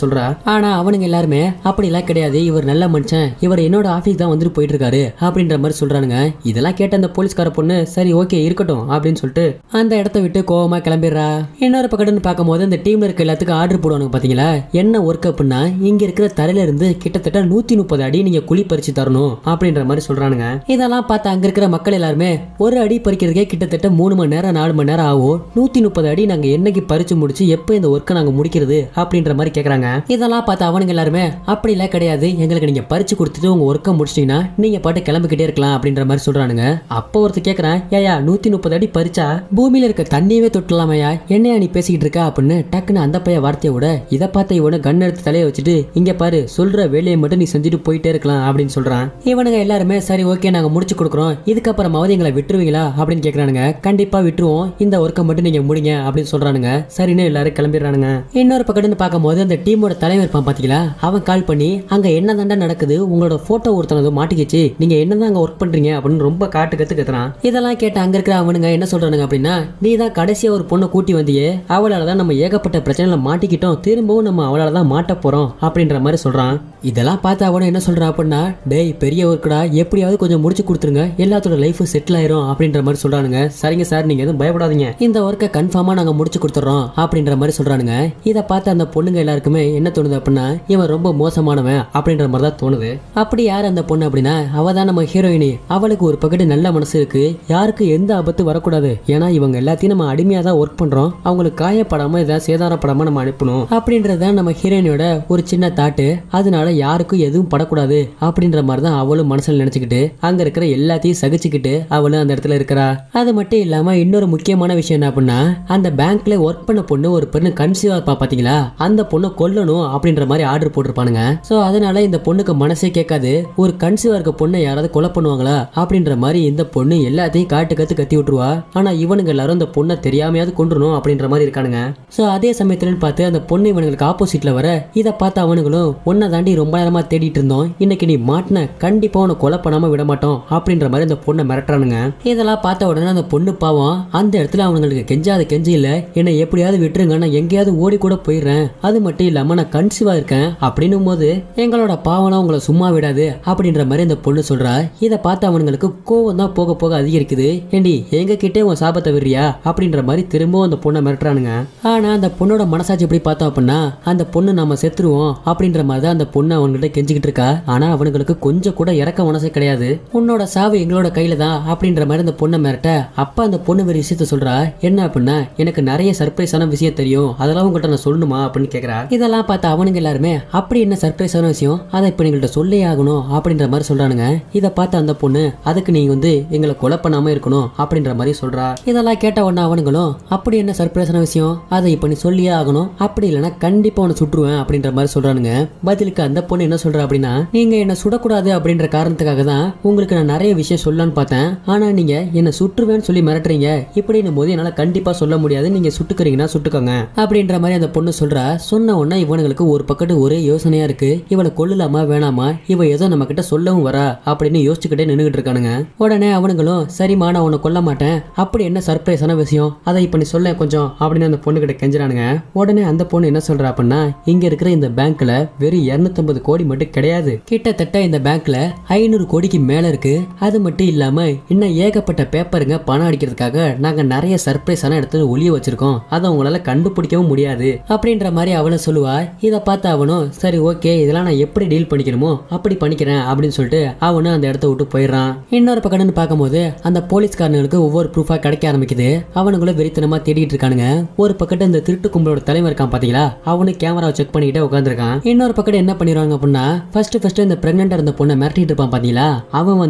சொல்றா. ஆனா அவனுங்க எல்லாருமே அப்படி எல்லாம் கிடையாது, இவர் நல்ல மனுஷன், இவர் என்னோட ஆபீஸ் தான் வந்துட்டு போயிட்டு இருக்காரு அப்படின்ற மாதிரி சொல்றானுங்க. இதெல்லாம் கேட்ட அந்த போலீஸ்கார பொண்ணு சரி ஓகே இருக்கட்டும் அப்படின்னு சொல்லிட்டு அந்த இடத்த விட்டு கோவமா கிளம்பிடுறா. இன்னொரு பக்கத்துன்னு பார்க்கும்போது அந்த டீம்ல இருக்க எல்லாத்துக்கும் ஆர்டர் போடுவானுங்க பாத்தீங்களா, என்ன ஒர்க் அப்படின்னா இங்க இருக்கிற தரையில இருந்து கிட்டத்தட்ட 130 அடி நீங்க குழி பறிச்சு தரணும் அப்படின்ற மாதிரி சொல்றானுங்க. இதெல்லாம் பார்த்து அங்க இருக்கிற மக்கள் எல்லாருமே ஒரு அடி பறிக்கிறதுக்கே கிட்டத்தட்ட 3 மணி நேரம் 4 மணி நேரம் ஆகும், 130 அடி நாங்க என்னைக்கு பறிச்சு முடிச்சு எப்ப இந்த ஒர்க்கை நாங்க முடிக்கிறது அப்படின்ற மாதிரி கேக்குறாங்க. இதெல்லாம் பார்த்து அவனுங்க எல்லாருமே அப்படி எல்லாம் கிடையாது, எங்களுக்கு நீங்க பறிச்சு கொடுத்துட்டு உங்க ஒர்க்கை முடிச்சிட்டீங்கன்னா நீங்க பாட்டு கிளம்பிக்கிட்டே இருக்கலாம் அப்படின்ற மாதிரி சொல்றானுங்க. அப்ப ஒருத்தர் கேக்குறான், ஏயா 130 அடி பறிச்சா பூமியில இருக்க தண்ணியவே தொட்டலாமையா, என்னையா நீ பேசிக்கிட்டு இருக்க அப்படின்னு டக்குன்னு அந்த பைய வார்த்தையை விட இதை பார்த்த இவனை கண் எடுத்து தலையை வச்சுட்டு இங்க பாரு சொல்ற வேலையை மட்டும் நீ செஞ்சுட்டு போயிட்டே இருக்கலாம் அப்படின்னு சொல்றான். இவனுங்க எல்லாருமே சரி ஓகே நாங்க முடிச்சு கொடுக்குறோம், இதுக்கப்புறமாவது எங்களை விட்டுருவீங்களா அப்படின்னு கேக்குறானுங்க. கண்டிப்பா விட்டுருவோம், இந்த ஒர்க்கை மட்டும் நீங்க முடிங்க அப்படின்னு சொல்றானுங்க. சரின்னு எல்லாரும் கிளம்பிடுறானுங்க. இன்னொரு பக்கத்துன்னு பார்க்கும்போது அந்த டீமோட டீமோட தலைவர் இருப்பான் பாத்தீங்களா, அவன் கால் பண்ணி அங்க என்ன தாண்டா நடக்குது, உங்களோட போட்டோ ஒருத்தனது மாட்டிக்கிச்சு, நீங்க என்னதான் அங்க ஒர்க் பண்றீங்க அப்படின்னு ரொம்ப காட்டு கத்து கத்துறான். இதெல்லாம் கேட்ட அங்க இருக்கிற அவனுங்க என்ன சொல்றானுங்க அப்படின்னா, நீ தான் கடைசியா ஒரு பொண்ணை கூட்டி வந்தியே, அவளாலதான் நம்ம ஏகப்பட்ட பிரச்சனைல மாட்டிக்கிட்டோம், திரும்பவும் நம்ம அவளாலதான் மாட்ட போறோம் அப்படின்ற மாதிரி சொல்றான். இதெல்லாம் பார்த்து அவனும் என்ன சொல்றான் அப்படின்னா, டேய் பெரிய ஒர்க்குடா, எப்படியாவது கொஞ்சம் முடிச்சு கொடுத்துருங்க, எல்லாத்தோட லைஃப் செட்டில் ஆயிரும் அப்படின்ற மாதிரி சொல்றானுங்க. சரிங்க சார், நீங்க எதுவும் பயப்படாதீங்க, இந்த ஒர்க்கை கன்ஃபார்மா நாங்க முடிச்சு கொடுத்துறோம் அப்படின்ற மாதிரி சொல்றானுங்க. இதை பார்த்து அந்த பொண்ணுங்க எல்லாருக்குமே என்ன தோணுது அப்படின்னா, இவன் ரொம்ப மோசமானவன் அப்படின்ற மாதிரி தான் தோணுது. அப்படி யார் அந்த பொண்ணு அப்படின்னா, அவ தான் நம்ம ஹீரோயினி. அவளுக்கு ஒரு பக்கத்து நல்ல மனசு இருக்கு, யாருக்கு எந்த ஆபத்து வரக்கூடாது, ஏன்னா இவங்க எல்லாத்தையும் நம்ம அடிமையா தான் ஒர்க் பண்றோம், அவங்களுக்கு காயப்படாம ஏதாவது சேதாரப்படாம நம்ம அனுப்பணும் அப்படின்றதான் நம்ம ஹீரோயினோட ஒரு சின்ன தாட்டு. அதனால யாருக்கும் எதுவும் படக்கூடாது அப்படின்ற மாதிரி தான் அவளும் மனசுல நினைச்சுக்கிட்டு அங்க இருக்கிற எல்லாத்தையும் சகிச்சுக்கிட்டு அவளும் அந்த இடத்துல இருக்கிறா. அது மட்டும் இல்லாம இன்னொரு முக்கியமான விஷயம் என்ன அப்படின்னா, அந்த பேங்க்ல ஒர்க் பண்ண பொண்ணு ஒரு பொண்ணு கன்சீவா இருப்பா பாத்தீங்களா, அந்த பொண்ணு கொல்லணும் அப்படின்ற மாதிரி ஆர்டர் போட்டிருப்பானுங்க. சோ அதனால இந்த பொண்ணுக்கு மனசே கேட்காது, ஒரு கன்சீவா இருக்க பொண்ணை யாராவது கொலை பண்ணுவாங்களா அப்படின்ற மாதிரி இந்த பொண்ணு எல்லாத்தையும் காட்டு கத்து கத்தி விட்டுருவா. ஆனா இவனுங்க எல்லாரும் இந்த பொண்ணை தெரியாமையாவது கொண்டுறணும் அப்படின்ற மாதிரி இருக்கானுங்க. சோ அதே சமயத்துல பார்த்து அந்த பொண்ணு இவனுங்களுக்கு ஆப்போசிட்ல வர, இதை பார்த்து அவனுங்களும் ஒன்ன தாண்டி ரொம்ப நேரமா தேடிட்டு இருந்தோம், இன்னைக்கு நீ மாட்டின, கண்டிப்பா உன்னை கொலை பண்ணாம விட மாட்டோம் அப்படின்ற மாதிரி அந்த பொண்ணை மிரட்டுறானுங்க. இதெல்லாம் பார்த்த உடனே அந்த பொண்ணு பாவம் அந்த இடத்துல அவங்களுக்கு கெஞ்சாத கெஞ்சி இல்ல, என்னை எப்படியாவது விட்டுருங்க, நான் எங்கேயாவது ஓடி கூட போயிடுறேன், அது மட்டும் இல்லாம நான் கன்சீவா இருக்கேன் அப்படின்னும் போது எங்களோட பாவம் உங்களை சும்மா விடாது அப்படின்ற மாதிரி அந்த பொண்ணு சொல்றா. இதை பார்த்து அவனுங்களுக்கு கோவம் தான் போக போக அதிகரிக்குது. ஏண்டி எங்க கிட்டே உன் சாபத்தை விடுறியா அப்படின்ற மாதிரி திரும்பவும் அந்த பொண்ணை மிரட்டுறானுங்க. ஆனா அந்த பொண்ணோட மனசாட்சி எப்படி பார்த்தோம் அப்படின்னா, அந்த பொண்ணு நம்ம செத்துருவோம் அப்படின்ற மாதிரி தான் அந்த பொண்ணு அவன்கிட்ட கெஞ்சிக்கிட்டு இருக்கா. ஆனா அவனுங்களுக்கு கொஞ்சம் கூட இறக்க மனசே கிடையாது. உன்னோட சாவு எங்களோட கையில தான் அப்படின்ற மாதிரி அந்த பொண்ணை மிரட்ட, அப்ப அந்த பொண்ணு ஒரு விஷயத்த சொல்றா. என்ன அப்படின்னா, எனக்கு நிறைய சர்ப்ரைஸான விஷயம் தெரியும், அதெல்லாம் உங்கள்கிட்ட நான் சொல்லணுமா அப்படின்னு கேக்குறா. இதெல்லாம் பார்த்து அவனுங்க எல்லாருமே, அப்படி என்ன சர்ப்ரைஸான விஷயம், அதை இப்ப எங்கள்கிட்ட சொல்லே ஆகணும் அப்படின்ற மாதிரி சொல்றானுங்க. இதை பார்த்து அந்த பொண்ணு, அதுக்கு நீங்க எங்களை கொலை பண்ணாம இருக்கணும் அப்படின்ற மாதிரி சொல்றா. இதெல்லாம் கேட்ட உடனே அவனுங்களும், அப்படி என்ன சர்ப்ரைஸான விஷயம், அதை இப்ப நீ சொல்லியே ஆகணும், அப்படி இல்லைன்னா கண்டிப்பா உன்னை சுட்டுருவேன் அப்படின்ற மாதிரி சொல்றானுங்க. பதிலுக்கு அந்த பொண்ணு என்ன சொல்றா அப்படின்னா, நீங்க என்ன சுடக்கூடாது அப்படின்ற காரணத்துக்காக தான் உங்களுக்கு நான் நிறைய விஷயம் சொல்லலான்னு பார்த்தேன், ஆனா நீங்க என்ன சுட்டுருவேன்னு சொல்லி மிரட்டுறீங்க, இப்படின்னும் போது என்னால கண்டிப்பா சொல்ல முடியாது, நீங்க சுட்டுக்கிறீங்கன்னா சுட்டுக்கோங்க அப்படின்ற மாதிரி அந்த பொண்ணு சொல்றா. சொன்ன உடனே இவனுங்களுக்கு ஒரு பக்கத்து ஒரே யோசனையா இருக்கு, இவளை கொல்லலாமா வேணாமா, இவ ஏதோ நம்ம கிட்ட சொல்லவும் வரா அப்படின்னு யோசிச்சுக்கிட்டே நின்னுகிட்டு இருக்கானுங்க. உடனே அவனுங்களும், சரிமா நான் உன்னை கொல்ல மாட்டேன், அப்படி என்ன சர்ப்ரைஸான விஷயம், அதை இப்ப நீ சொல்ல கொஞ்சம் அப்படின்னு அந்த பொண்ணு கிட்ட கெஞ்சுறானுங்க. உடனே அந்த பொண்ணு என்ன சொல்றா அப்படின்னா, இங்க இருக்கிற இந்த பேங்க்ல வெறும் 250 கோடி மட்டும் கிடையாது, கிட்டத்தட்ட இந்த பேங்க்ல 500 கோடிக்கு மேல இருக்கு. அது மட்டும் இல்லாம இன்னும் ஏகப்பட்ட பேப்பருங்க பணம் அடிக்கிறதுக்காக நாங்க நிறைய சர்ப்ரைஸான இடத்துல ஒளிய வச்சிருக்கோம், அதை உங்களால கண்டுபிடிக்கவும் முடியாது அப்படின்ற மாதிரி அவளை சொல்லுவா. இதை பார்த்து அவனும், சரி ஓகே, இதெல்லாம் நான் எப்படி டீல் பண்ணிக்கணுமோ அப்படி பண்ணிக்கிறேன் அப்படின்னு சொல்லிட்டு அவனும் அந்த இடத்த விட்டு போயிடுறான். இன்னொரு பக்கம்னு பார்க்கும்போது அந்த போலீஸ்காரனுக்கு ஒவ்வொரு ப்ரூஃபா கிடைக்க ஆரம்பிக்குது. அவனுங்களும் வெறித்தனமா தேடிட்டு இருக்கானுங்க. ஒரு பக்கத்து இந்த திருட்டு கும்பலோட தலைவர் இருக்கான் பாத்தீங்களா, அவனு கேமராவை செக் பண்ணிக்கிட்டே உட்காந்துருக்கான். இன்னொரு பக்கம் என்ன பண்ணிடுவாங்க அப்படின்னா, ஃபர்ஸ்ட் இந்த பிரெக்னெண்டா இருந்த பொண்ணை மிரட்டிட்டு இருப்பான் பாத்தீங்களா, அவன்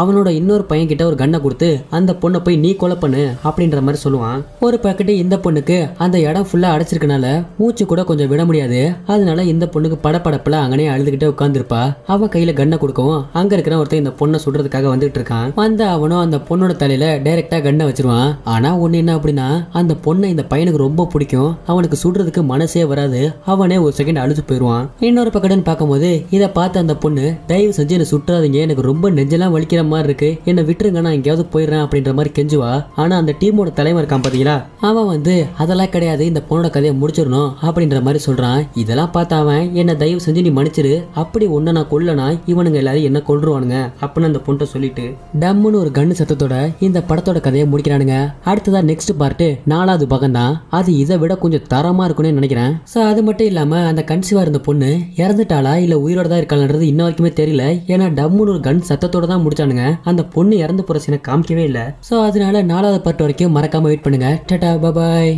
அவனோட இன்னொரு பையன் கிட்ட ஒரு கண்ணை கொடுத்து அந்த பொண்ணை போய் நீ கொலை பண்ணு அப்படின்ற மாதிரி சொல்லுவான். ஒரு பக்கத்து இந்த பொண்ணுக்கு அந்த இடம் ஃபுல்லா அடைச்சிருக்கனால மூச்சு கூட கொஞ்சம் விட முடியாது. அதனால இந்த பொண்ணுக்கு படப்படப்புல அங்கனே அழுதுகிட்டே உட்கார்ந்துருப்பா. அவன் கையில கண்ணை கொடுக்கவும் அங்க இருக்கிற ஒருத்தன் இந்த பொண்ணை சுடுறதுக்காக வந்துட்டு இருக்கான். அவனும் அந்த பொண்ணோட தலையில டைரக்டா கண்ணை வச்சிருவான். ஆனா ஒண்ணு என்ன அப்படின்னா, அந்த பொண்ணை இந்த பையனுக்கு ரொம்ப பிடிக்கும், அவனுக்கு சுடுறதுக்கு மனசே வராது, அவனே ஒரு செகண்ட் அழுது போயிருவான். இன்னொரு பக்கம்னு பார்க்கும்போது இதை பார்த்து அந்த பொண்ணு, தயவு செஞ்சு என்ன சுட்டுறாதீங்க, எனக்கு ரொம்ப நெஞ்செல்லாம் வலிக்கிற மாதிரி இருக்கு, என்ன விட்டுருங்க, நான் எங்கேயாவது போயிடுறேன் அப்படின்ற மாதிரி கெஞ்சுவா. ஆனா அந்த டீமோட தலைவர் இருக்கான் பாத்தீங்களா, அவன் அதெல்லாம் கிடையாது, இந்த பொண்ணோட கதையை முடிச்சிடணும் அப்படின்ற மாதிரி சொல்றான். இதெல்லாம் பார்த்து அவன், என்ன தயவு செஞ்சு நீ மன்னிச்சிரு, அப்படி ஒன்ன நான் கொல்லனா இவனுங்க எல்லாரும் என்ன கொல்லுவானுங்க அப்படின்னு அந்த பொண்ணை சொல்லிட்டு டம்முன்னு ஒரு கண்ணு சத்தத்தோட இந்த படத்தோட கதையை முடிக்கிறானுங்க. அடுத்ததா நெக்ஸ்ட் பார்ட் 4வது பாகம் தான். அது இதை விட கொஞ்சம் தரமா இருக்கும்னு நினைக்கிறேன். சோ அது மட்டும் இல்லாம அந்த கன்சீவா இருந்த பொண்ணு இறந்துட்டாளா இல்ல உயிரோட தான் இருக்காளன்றது இன்ன வரைக்குமே தெரியல. ஏன்னா டம்முன்னு ஒரு கன் சத்தத்தோட தான் முடிச்சானுங்க. அந்த பொண்ணு இறந்து போற சீனை காமிக்கவே இல்லை. சோ அதனால 4வது பார்ட் வரைக்கும் மறக்காம வெயிட் பண்ணுங்க. டாடா பாய்.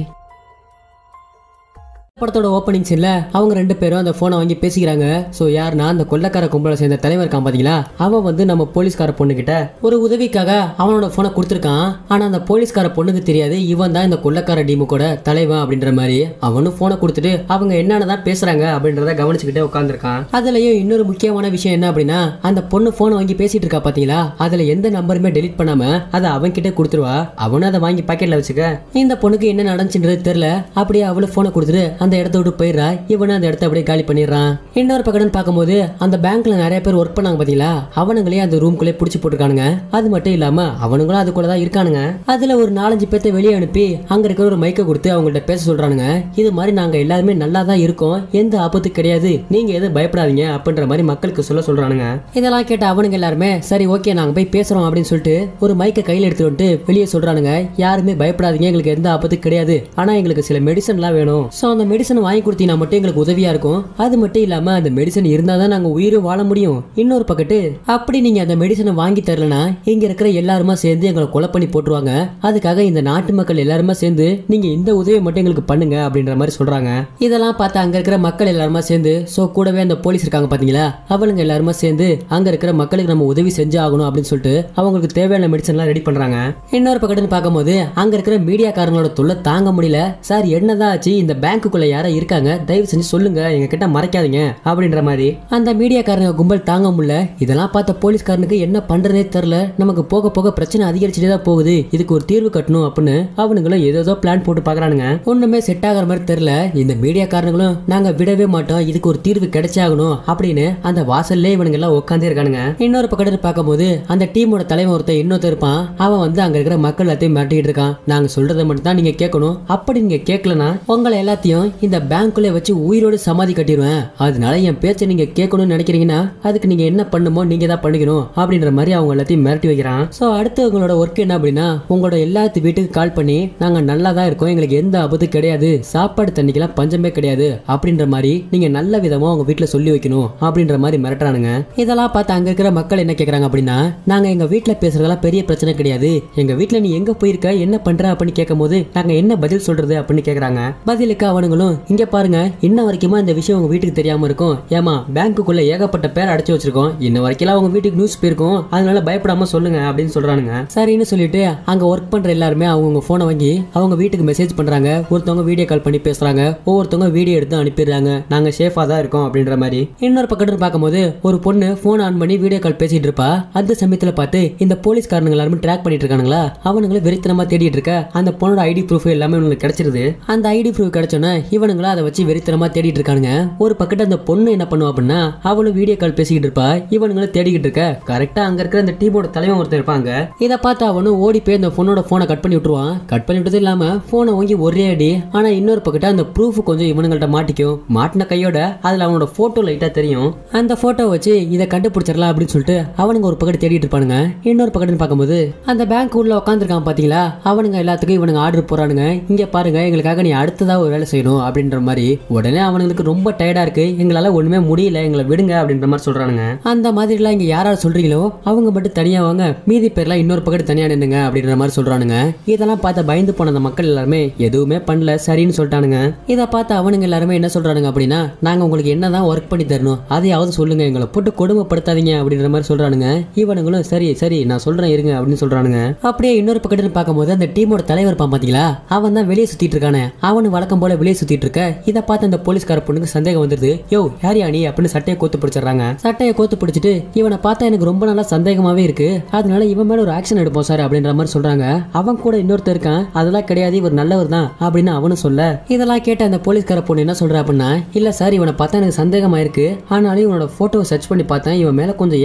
படத்தோட ஓப்பனிங் சீன்ல அவங்க 2 பேரும் அந்த போனை வாங்கி பேசிக்கிறாங்க. சோ யாருன்னா அந்த கொள்ளக்கார கும்பலை சேர்ந்த தலைவர் இருக்கான் பாத்தீங்களா, அவன் நம்ம போலீஸ்கார பொண்ணு கிட்ட ஒரு உதவிக்காக அவனோட போனை கொடுத்துருக்கான். ஆனா அந்த போலீஸ்கார பொண்ணுக்கு தெரியாது இவன் தான் இந்த கொள்ளக்கார டீமுக்கோட தலைவன் அப்படின்ற மாதிரி. அவனும் போனை கொடுத்துட்டு அவங்க என்னன்னதான் பேசுறாங்க அப்படின்றத கவனிச்சுக்கிட்டே உட்காந்துருக்கான். அதுலயும் இன்னொரு முக்கியமான விஷயம் என்ன அப்படின்னா, அந்த பொண்ணு போனை வாங்கி பேசிட்டு இருக்கா பாத்தீங்களா, அதுல எந்த நம்பருமே டெலிட் பண்ணாம அதை அவன் கிட்ட கொடுத்துருவா. அவனும் அதை வாங்கி பாக்கெட்ல வச்சுக்க. இந்த பொண்ணுக்கு என்ன நடந்துச்சுன்றது தெரியல. அப்படியே அவளு போனை கொடுத்துட்டு அந்த இடத்த விட்டு போயிடுறா. இவனு அந்த இடத்த அப்படியே காலி பண்ணிடுறான். இன்னொரு பக்கம் பார்க்கும்போது அந்த பேங்க்ல நிறைய பேர் ஒர்க் பண்ணாங்க பாத்தீங்களா, அவனுங்களே அந்த ரூம்குள்ளே புடிச்சு போட்டுருக்கானுங்க. அது மட்டும் இல்லாம அவனுங்களும் அதுக்குள்ளதான் இருக்கானுங்க. அதுல ஒரு 4-5 பேர்த்த வெளியே அனுப்பி அங்க இருக்கிற ஒரு மைக்கை கொடுத்து அவங்கள்ட்ட பேச சொல்றானுங்க. இது மாதிரி நாங்க எல்லாருமே நல்லா தான் இருக்கோம், எந்த ஆபத்து கிடையாது, நீங்க எதுவும் பயப்படாதீங்க அப்படின்ற மாதிரி மக்களுக்கு சொல்றானுங்க. இதெல்லாம் கேட்ட அவனுங்க எல்லாருமே சரி ஓகே நாங்க போய் பேசுறோம் அப்படின்னு சொல்லிட்டு ஒரு மைக்கை கையில எடுத்து வந்துட்டு வெளியே சொல்றானுங்க. யாருமே பயப்படாதீங்க, எங்களுக்கு எந்த ஆபத்து கிடையாது, ஆனா எங்களுக்கு சில மெடிசன்லாம் வேணும். சோ அந்த மெடிசன் வாங்கி கொடுத்தீங்கன்னா மட்டும் எங்களுக்கு உதவியா இருக்கும். அது மட்டும் இல்லாம அந்த மெடிசன் இருந்தாதான் நாங்க உயிரும் வாழ முடியும். இன்னொரு பக்கத்து அப்படி நீங்க அந்த மெடிசனை வாங்கி தரலனா இங்க இருக்கிற எல்லாருமா சேர்ந்து எங்களை கொலை பண்ணி போட்டுருவாங்க. அதுக்காக இந்த நாட்டு மக்கள் எல்லாருமா சேர்ந்து நீங்க இந்த உதவியை மட்டும் எங்களுக்கு பண்ணுங்க அப்படின்ற மாதிரி சொல்றாங்க. இதெல்லாம் பார்த்து அங்க இருக்கிற மக்கள் எல்லாருமா சேர்ந்து சோ கூடவே அந்த போலீஸ் இருக்காங்க பாத்தீங்களா, அவளுங்க எல்லாருமா சேர்ந்து அங்க இருக்கிற மக்களுக்கு நம்ம உதவி செஞ்சு ஆகணும் அப்படின்னு சொல்லிட்டு அவங்களுக்கு தேவையான மெடிசன் எல்லாம் ரெடி பண்றாங்க. இன்னொரு பக்கத்துல பார்க்கும்போது அங்க இருக்கிற மீடியாக்காரங்களோட தொல்லை தாங்க முடியல. சார் என்னதான் ஆச்சு, இந்த பேங்க்குள்ள யாரா இருக்காங்க, தயவு செஞ்சு சொல்லுங்க, எங்க கிட்ட மறைக்காதீங்க அப்படின்ற மாதிரி அந்த மீடியாக்காரங்க கும்பல் தாங்க முடியல. இதெல்லாம் பார்த்த போலீஸ்காரனுக்கு என்ன பண்றதே தெரியல, நமக்கு போக போக பிரச்சனை அதிகரிச்சுட்டே தான் போகுது, இதுக்கு ஒரு தீர்வு கட்டணும் அப்படின்னு அவனுங்களும் ஏதோ பிளான் போட்டு பாக்குறானுங்க. ஒண்ணுமே செட் ஆகிற மாதிரி தெரியல. இந்த மீடியாக்காரங்களும் நாங்க விடவே மாட்டோம், இதுக்கு ஒரு தீர்வு கிடைச்சாகணும் அப்படின்னு அந்த வாசல்லே இவனுங்க எல்லாம் உட்காந்தே இருக்கானுங்க. இன்னொரு பக்கத்துல பார்க்கும்போது அந்த டீமோட தலைவன் ஒருத்தர் இன்னொருத்தர் இருப்பான். அவன் வந்து அங்க இருக்கிற மக்கள் எல்லாத்தையும் மிரட்டிட்டு இருக்கான். நாங்க சொல்றதை மட்டும் தான் நீங்க கேட்கணும், அப்படி நீங்க கேட்கலனா உங்களை எல்லாத்தையும் இந்த பேங்க்குள்ள வச்சு உயிரோடு சமாதி கட்டிடுவேன். அதனால என் பேச்சை நீங்க கேட்கணும்னு நினைக்கிறீங்கன்னா அதுக்கு நீங்க என்ன பண்ணுமோ நீங்க தான் பண்ணிக்கணும் அப்படின்ற மாதிரி அவங்க எல்லாத்தையும் மிரட்டி வைக்கிறான். சோ அடுத்தவங்களோட ஒர்க் என்ன அப்படின்னா உங்களோட எல்லாத்து வீட்டுக்கு கால் பண்ணி நாங்க நல்லா தான் இருக்கோம், எங்களுக்கு எந்த ஆபத்து கிடையாது, சாப்பாடு தண்ணிக்கெல்லாம் பஞ்சமே கிடையாது அப்படின்ற மாதிரி நீங்க நல்ல விதமா உங்க வீட்டுல சொல்லி வைக்கணும் அப்படின்ற மாதிரி மிரட்டுறானுங்க. இதெல்லாம் பார்த்து அங்க இருக்கிற மக்கள் என்ன கேக்குறாங்க அப்படின்னா நாங்க எங்க வீட்டுல பேசுறதெல்லாம் பெரிய பிரச்சனை கிடையாது, எங்க வீட்டுல நீ எங்க போயிருக்க என்ன பண்ற அப்படின்னு கேட்கும் போது நாங்க என்ன பதில் சொல்றது அப்படின்னு கேக்குறாங்க. பதிலுக்கு அவனுங்களும் இங்க பாருங்க இன்ன வரைக்குமா இந்த விஷயம் உங்க வீட்டுக்கு தெரியாம இருக்கும், ஏமா பேங்க்குள்ள ஏகப்பட்ட பேர் அடைச்சு வச்சிருக்கோம், இன்ன வரைக்கும் அவங்க வீட்டுக்கு நியூஸ் போயிருக்கும், அதனால பயப்படாம சொல்லுங்க அப்படின்னு சொல்றானுங்க. சரின்னு சொல்லிட்டு அங்க ஒர்க் பண்ற எல்லாருமே அவங்க போனை வாங்கி அவங்க வீட்டுக்கு மெசேஜ் பண்றாங்க. ஒருத்தவங்க வீடியோ கால் பண்ணி பேசுறாங்க, ஒவ்வொருத்தவங்க வீடியோ எடுத்து அனுப்பிடுறாங்க, நாங்க சேஃபா தான் இருக்கோம் அப்படின்ற மாதிரி. இன்னொரு பக்கத்துல பார்க்கும்போது ஒரு பொண்ணு போன் ஆன் பண்ணி வீடியோ கால் பேசிட்டு இருப்பா. அந்த சமயத்துல பார்த்து இந்த போலீஸ்காரங்க எல்லாரும் ட்ராக் பண்ணிட்டு இருக்கானுங்களா, அவனுங்களை வெறித்தனமா தேடிட்டு இருக்க அந்த பொண்ணோட ஐடி ப்ரூஃப் எல்லாமே இவங்களுக்கு கிடைச்சிருது. அந்த ஐடி ப்ரூஃப் கிடைச்சோன்னா இவனுங்களா அதை வச்சு வெறித்தனமா தேடிட்டு இருக்கானுங்க. ஒரு பக்கத்துல அந்த பொண்ணு என்ன பண்ணுவா அப்படின்னா அவளும் வீடியோ கால் பேசிக்கிட்டு இருப்பா, இவனுங்களும் தேடிக்கிட்டு இருக்க. கரெக்டா அங்க இருக்கிற அந்த டீமோட தலைவன் ஒருத்தர் இருப்பாங்க. இதை பார்த்து அவனும் ஓடி போய் அந்த பொண்ணோட போனை கட் பண்ணி விட்டுருவான். கட் பண்ணி விட்டது இல்லாம போனை வாங்கி ஒரே அடி. ஆனா இன்னொரு பக்கத்துல அந்த ப்ரூஃப் கொஞ்சம் இவனுங்கள்ட்ட மாட்டிக்கும். மாட்டின கையோட அதுல அவனோட போட்டோ லைட்டா தெரியும். அந்த போட்டோ வச்சு இதை கண்டுபிடிச்சிடலாம் அப்படின்னு சொல்லிட்டு அவனுங்க ஒரு பக்கத்து தேடிட்டு இருப்பானுங்க. இன்னொரு பக்கத்துல பார்க்கும்போது அந்த பேங்க் உள்ள உட்காந்துருக்கான் பாத்தீங்களா, அவனுங்க எல்லாத்துக்கும் இவனுங்க ஆர்டர் போறானுங்க. இங்க பாருங்க எங்களுக்காக நீ அடுத்ததா ஒரு வேலை செய்யணும் அப்படின்ற மாதிரி. உடனே அவனுங்களுக்கு ரொம்ப டயர்டா இருக்கு, எங்களால ஒண்ணுமே முடியல, எங்களை விடுங்க அப்படின்ற மாதிரி சொல்றானுங்க. அந்த மாதிரி எல்லாம் இங்க யாராவது சொல்றீங்களோ அவங்க மட்டும் தனியா வாங்க, மீதி பேர்லாம் இன்னொரு பக்கத்து தனியா நின்னுங்க அப்படின்ற மாதிரி சொல்றானுங்க. இதெல்லாம் பார்த்து பயந்து போன அந்த மக்கள் எல்லாருமே எதுவுமே பண்ணல, சரின்னு சொல்லிட்டானுங்க. இதை பார்த்து அவனுங்க எல்லாருமே என்ன சொல்றானுங்க அப்படின்னா நாங்க உங்களுக்கு என்னதான் ஒர்க் பண்ணி தரணும் அதையாவது சொல்லுங்க, எங்களை போட்டு கொடுமைப்படுத்தாதீங்க அப்படின்ற மாதிரி சொல்றானுங்க. இவனுங்களும் சரி சரி நான் சொல்றேன் இருங்க அப்படின்னு சொல்றானுங்க. அப்படியே இன்னொரு பக்கத்துல பார்க்கும்போது அந்த டீமோட தலைவர் இருப்பான் பாத்தீங்களா, அவன் தான் வெளியே சுத்திட்டு இருக்கானே. அவனு வழக்கம் போல வெளியே சுத்திட்டு இருக்க. இதை பார்த்து அந்த போலீஸ்கார பொண்ணுக்கு சந்தேகம் வந்துருது. யோ யாரியா நீ அப்படின்னு சட்டையை கோத்து பிடிச்சிடறாங்க. சட்டையை கோத்து பிடிச்சிட்டு இவனை பார்த்தா எனக்கு ரொம்ப நாளா சந்தேகமாவே இருக்கு, அதனால இவன் மேல ஒரு ஆக்ஷன் எடுப்போம் சார் அப்படின்ற மாதிரி சொல்றாங்க. அவன் கூட இன்னொருத்தர் இருக்கான், அதெல்லாம் கிடையாது இவர் நல்லவர் தான் அப்படின்னு அவனு சொல்ல. இதெல்லாம் கேட்ட அந்த போலீஸ்கார பொண்ணு என்ன சொல்றா அப்படின்னா இல்ல சார் இவனை பார்த்தா எனக்கு சந்தேகமா இருக்கு, ஆனாலும் இவனோட போட்டோவை சர்ச் பண்ணி பார்த்தேன், இவன் மேல கொஞ்சம்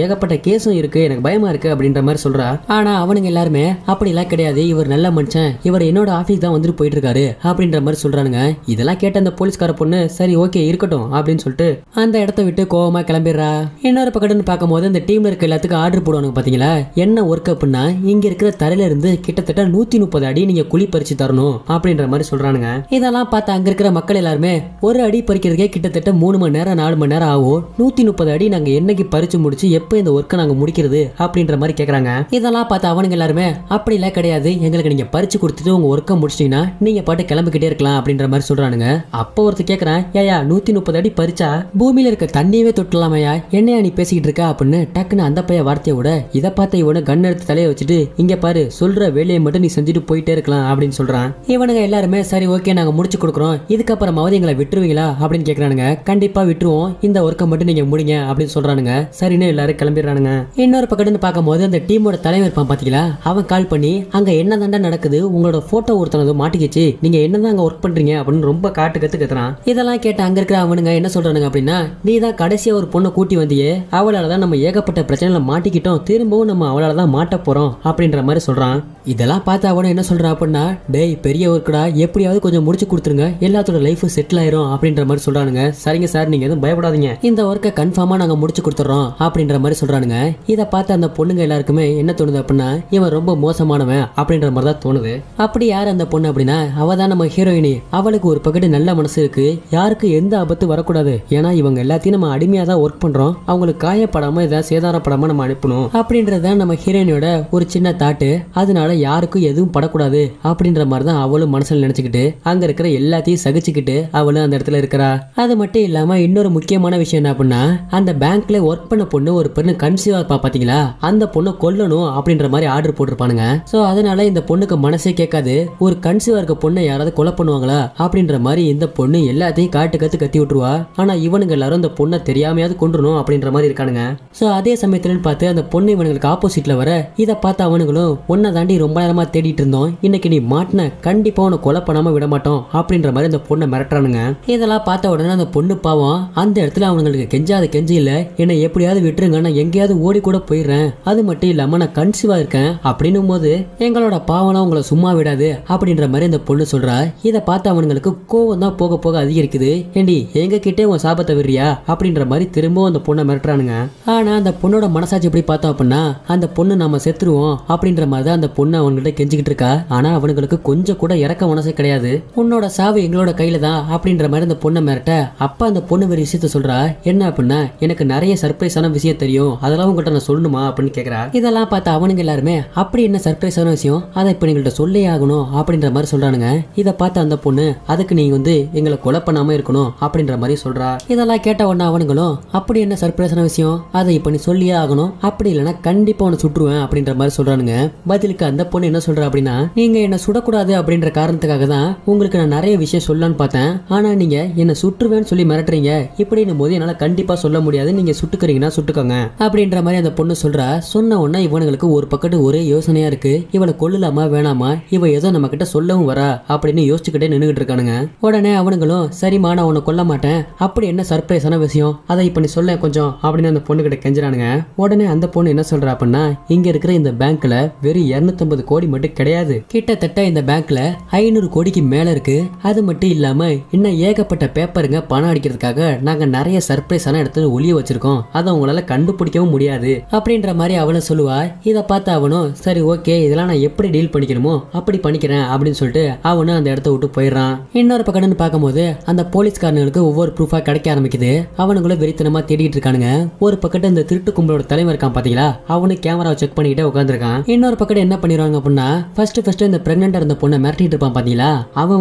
ஏகப்பட்ட கேஸும் இருக்கு, எனக்கு பயமா இருக்கு அப்படின்ற மாதிரி சொல்றா. ஆனா அவனுங்க எல்லாருமே அப்படி எல்லாம் கிடையாது, இவர் நல்ல மனுஷன், இவர் என்னோட ஆபீஸ் தான் வந்துட்டு போயிட்டு இருக்காரு அப்படின்ற மாதிரி சொல்றானுங்க. இதெல்லாம் கேட்ட அந்த போலீஸ்கார பொண்ணு சரி ஓகே இருக்கட்டும் அப்படின்னு சொல்லிட்டு அந்த இடத்த விட்டு கோவமா கிளம்பிடுறா. இன்னொரு பக்கத்துல பார்க்கும்போது அந்த டீம்ல இருக்க எல்லாத்துக்கும் ஆர்டர் போடுவானுங்க பாத்தீங்களா, என்ன ஒர்க் அப்படின்னா இங்க இருக்கிற தரையில இருந்து கிட்டத்தட்ட 130 அடி நீங்க குழி பறிச்சு தரணும் அப்படின்ற மாதிரி சொல்றானுங்க. இதெல்லாம் பார்த்து அங்க இருக்கிற மக்கள் எல்லாருமே ஒரு அடி பறிக்கிறதுக்கே கிட்டத்தட்ட 3 மணி நேரம் 4 மணி நேரம் ஆகும், 130 அடி நாங்க என்னைக்கு பறிச்சு முடிச்சு எப்ப இந்த ஒர்க்கை நாங்க முடிக்கிறது அப்படின்ற மாதிரி கேக்குறாங்க. இதெல்லாம் பார்த்து அவனுங்க எல்லாருமே அப்படி எல்லாம் கிடையாது, எங்களுக்கு நீங்க பறிச்சு கொடுத்துட்டு உங்க ஒர்க்கை முடிச்சிட்டீங்கன்னா நீங்க பாட்டு கிளம்பிக்கிட்டே இருக்கலாம் அப்படின்ற மாதிரி சொல்றானுங்க. அப்போ ஒருத்தர் கேக்குறான் ஏயா 130 அடி பறிச்சா பூமியில இருக்க தண்ணியவே தொட்டலாமையா, என்னையா நீ பேசிக்கிட்டு இருக்கா அப்படின்னு டக்குன்னு அந்த பைய வார்த்தையை விட. இதை பார்த்த இவனு கன் எடுத்து தலையை வச்சுட்டு இங்க பாரு சொல்ற வேலையை மட்டும் நீ செஞ்சுட்டு போயிட்டே இருக்கலாம் அப்படின்னு சொல்றான். இவனுங்க எல்லாருமே சரி ஓகே நாங்க முடிச்சு கொடுக்குறோம், இதுக்கப்புறமாவது எங்களை விட்டுருவீங்களா அப்படின்னு கேக்குறானுங்க. கண்டிப்பா விட்டுருவோம், இந்த ஒர்க்கை மட்டும் நீங்க முடிங்க அப்படின்னு சொல்றானுங்க. சரின்னு எல்லாரும் கிளம்பிடுறானுங்க. இன்னொரு பக்கத்துல பார்க்கும்போது அந்த டீமோட தலைவர் இருப்பான் பாத்தீங்களா, அவன் கால் பண்ணி அங்க என்ன தாண்டா நடக்குது, உங்களோட போட்டோ ஒருத்தனது மாட்டிக்கிச்சு, நீங்க என்னதான் அங்க ஒர்க் பண்றீங்க அப்படின்னு ரொம்ப ரொம்ப காட்டு கத்துறான். இதெல்லாம் கேட்ட அங்க இருக்கிற அவனுங்க என்ன சொல்றானுங்க அப்படின்னா, நீ தான் கடைசியா ஒரு பொண்ணை கூட்டி வந்தியே, அவளாலதான் நம்ம ஏகப்பட்ட பிரச்சனைல மாட்டிக்கிட்டோம், திரும்பவும் நம்ம அவளாலதான் மாட்ட போறோம் அப்படின்ற மாதிரி சொல்றான். இதெல்லாம் பார்த்து அவனும் என்ன சொல்றான் அப்படின்னா, டேய் பெரிய ஒர்க்குடா, எப்படியாவது கொஞ்சம் முடிச்சு கொடுத்துருங்க, எல்லாத்தோட லைஃப் செட்டில் ஆயிரும் அப்படின்ற மாதிரி சொல்றானுங்க. சரிங்க சார், நீங்க எதுவும் பயப்படாதீங்க, இந்த ஒர்க்கை கன்ஃபார்மா நாங்க முடிச்சு கொடுத்துறோம் அப்படின்ற மாதிரி சொல்றானுங்க. இதை பார்த்து அந்த பொண்ணுங்க எல்லாருக்குமே என்ன தோணுது அப்படின்னா, இவன் ரொம்ப மோசமானவன் அப்படின்ற மாதிரி தான் தோணுது. அப்படி யார் அந்த பொண்ணு அப்படின்னா, அவ தான் நம்ம ஹீரோயினி. அவளுக்கு ஒரு பக்கத்து நல்ல மனசு இருக்கு, யாருக்கு எந்த ஆபத்து வரக்கூடாது, ஏன்னா இவங்க எல்லாத்தையும் நம்ம அடிமையா தான் ஒர்க் பண்றோம், அவங்களுக்கு காயப்படாம ஏதாவது சேதாரப்படாம நம்ம அனுப்பணும் அப்படின்றத நம்ம ஹீரோயினோட ஒரு சின்ன தாட்டு. அதனால யாருக்கும் எதுவும் படக்கூடாது அப்படின்ற மாதிரி தான் அவளும் மனசுல நினைச்சுக்கிட்டு அங்க இருக்கிற எல்லாத்தையும் சகிச்சுக்கிட்டு அவளும் அந்த இடத்துல இருக்கிறா. அது மட்டும் இல்லாம இன்னொரு முக்கியமான விஷயம் என்ன அப்படின்னா, அந்த பேங்க்ல ஒர்க் பண்ண பொண்ணு ஒரு பொண்ணு கன்சீவா இருப்பா பாத்தீங்களா, அந்த பொண்ணை கொல்லணும் அப்படின்ற மாதிரி ஆர்டர் போட்டிருப்பானுங்க. சோ அதனால இந்த பொண்ணுக்கு மனசே கேட்காது, ஒரு கன்சீவா இருக்க பொண்ணை யாராவது கொலை பண்ணுவாங்களா அப்படின்ற மாதிரி இந்த பொண்ணு எல்லாத்தையும் கத்தி விட்டுருவா. ஆனா இவனுங்க எல்லாரும் இந்த பொண்ணை தெரியாமையாவது கொண்டுறணும் அப்படின்ற மாதிரி இருக்கானுங்க. சோ அதே சமயத்துல பார்த்து அந்த பொண்ணு இவனுங்களுக்கு ஆப்போசிட்ல வர, இதை பார்த்து அவனுங்களும் உன்னை தாண்டி ரொம்ப நேரமா தேடிட்டு இருந்தோம், இன்னைக்கு நீ மாட்டின, கண்டிப்பா உன்னை கொலை பண்ணாம விட மாட்டோம் அப்படின்ற மாதிரி அந்த பொண்ணை மிரட்டுறானுங்க. இதெல்லாம் பார்த்த உடனே அந்த பொண்ணு பாவம் அந்த இடத்துல அவங்களுக்கு கெஞ்சாத கெஞ்சி இல்ல, என்னை எப்படியாவது விட்டுருங்க, நான் எங்கேயாவது ஓடி கூட போயிடுறேன், அது மட்டும் இல்லாம நான் கன்சீவா இருக்கேன் அப்படின்னும் போது எங்களோட பாவம்லாம் உங்களை சும்மா விடாது அப்படின்ற மாதிரி அந்த பொண்ணு சொல்றா. இதை பார்த்து அவனுங்களுக்கு கோவம் தான் போக போக அதிகரிக்குது. ஏண்டி எங்க கிட்டே உன் சாபத்தை விடுறியா அப்படின்ற மாதிரி திரும்பவும் அந்த பொண்ணை மிரட்டுறானுங்க. ஆனா அந்த பொண்ணோட மனசாட்சி எப்படி பார்த்தோம் அப்படின்னா, அந்த பொண்ணு நம்ம செத்துருவோம் அப்படின்ற மாதிரி தான் அந்த பொண்ணு அவங்ககிட்ட கெஞ்சிக்கிட்டு இருக்கா. ஆனா அவனுங்களுக்கு கொஞ்சம் கூட இறக்க மனசே கிடையாது. உன்னோட சாவு எங்களோட கையில தான் அப்படின்ற மாதிரி அந்த பொண்ணை மிரட்ட, அப்ப அந்த பொண்ணு ஒரு விஷயத்த சொல்றா. என்ன அப்படின்னா, எனக்கு நிறைய சர்ப்ரைஸான விஷயம் தெரியும், அதெல்லாம் உங்கள்கிட்ட நான் சொல்லணுமா அப்படின்னு கேக்குறா. இதெல்லாம் பார்த்து அவனுங்க எல்லாருமே, அப்படி என்ன சர்ப்ரைஸான விஷயம், அதை இப்ப எங்கள்கிட்ட சொல்லே ஆகணும் அப்படின்ற மாதிரி சொல்றானுங்க. இதை பார்த்து அந்த பொண்ணு, அதுக்கு நீங்க எங்களை கொலை பண்ணாம இருக்கணும் அப்படின்ற மாதிரி சொல்றா. இதெல்லாம் கேட்ட உடனே அவனுங்களும், அப்படி என்ன சர்ப்ரைஸான விஷயம், அதை இப்ப நீ சொல்லியே ஆகணும், அப்படி இல்லைன்னா கண்டிப்பா உன்னை சுட்டுருவேன் அப்படின்ற மாதிரி சொல்றானுங்க. பதிலுக்கு அந்த பொண்ணு என்ன சொல்றா அப்படின்னா, நீங்க என்ன சுடக்கூடாது அப்படின்ற காரணத்துக்காக தான் உங்களுக்கு நான் நிறைய விஷயம் சொல்லலான்னு பார்த்தேன், ஆனா நீங்க என்ன சுட்டுருவேன்னு சொல்லி மிரட்டுறீங்க, இப்படின்னு போது என்னால கண்டிப்பா சொல்ல முடியாது, நீங்க சுட்டுக்கிறீங்கன்னா சுட்டுக்கோங்க அப்படின்ற மாதிரி அந்த பொண்ணு சொல்றா. சொன்ன உடனே இவனுங்களுக்கு ஒரு பக்கத்து ஒரே யோசனையா இருக்கு, இவளை கொல்லலாமா வேணாமா, இவ ஏதோ நம்ம கிட்ட சொல்லவும் வரா அப்படின்னு யோசிச்சுக்கிட்டே நின்னுகிட்டு இருக்கானுங்க. உடனே அவனுங்களும், சரிமா நான் உன்னை கொல்ல மாட்டேன், அப்படி என்ன சர்ப்ரைஸான விஷயம், அதை இப்ப நீ சொல்ல கொஞ்சம் அப்படின்னு அந்த பொண்ணு கிட்ட கெஞ்சுறானுங்க. உடனே அந்த பொண்ணு என்ன சொல்றா அப்படின்னா, இங்க இருக்கிற இந்த பேங்க்ல வெறும் 250 கோடி மட்டும் கிடையாது, கிட்டத்தட்ட இந்த பேங்க்ல 500 கோடிக்கு மேல இருக்கு. அது மட்டும் இல்லாம இன்னும் ஏகப்பட்ட பேப்பருங்க பணம் அடிக்கிறதுக்காக நாங்க நிறைய சர்ப்ரைஸான இடத்துல ஒளிய வச்சிருக்கோம், அதை உங்களால கண்டுபிடிக்கவும் முடியாது அப்படின்ற மாதிரி அவனும் சொல்லுவா. இதை பார்த்து அவனும், சரி ஓகே, இதெல்லாம் நான் எப்படி டீல் பண்ணிக்கணுமோ அப்படி பண்ணிக்கிறேன் அப்படின்னு சொல்லிட்டு அவனும் அந்த இடத்த விட்டு போயிடுறான். இன்னொரு பக்கம்னு பார்க்கும்போது அந்த போலீஸ்காரனுக்கு ஒவ்வொரு ப்ரூஃபா கிடைக்க ஆரம்பிக்குது. அவனுங்களும் வெறித்தனமா தேடிட்டு இருக்கானுங்க. ஒரு பக்கத்து இந்த திருட்டு கும்பலோட தலைவர் இருக்கான் பாத்தீங்களா, அவனு கேமராவை செக் பண்ணிக்கிட்டே உட்காந்துருக்கான். இன்னொரு பக்கம் என்ன பண்ணிடுவாங்க அப்படின்னா, ஃபர்ஸ்ட் இந்த பிரெக்னெண்டா இருந்த பொண்ணை மிரட்டிட்டு இருப்பான் பாத்தீங்களா, அவன்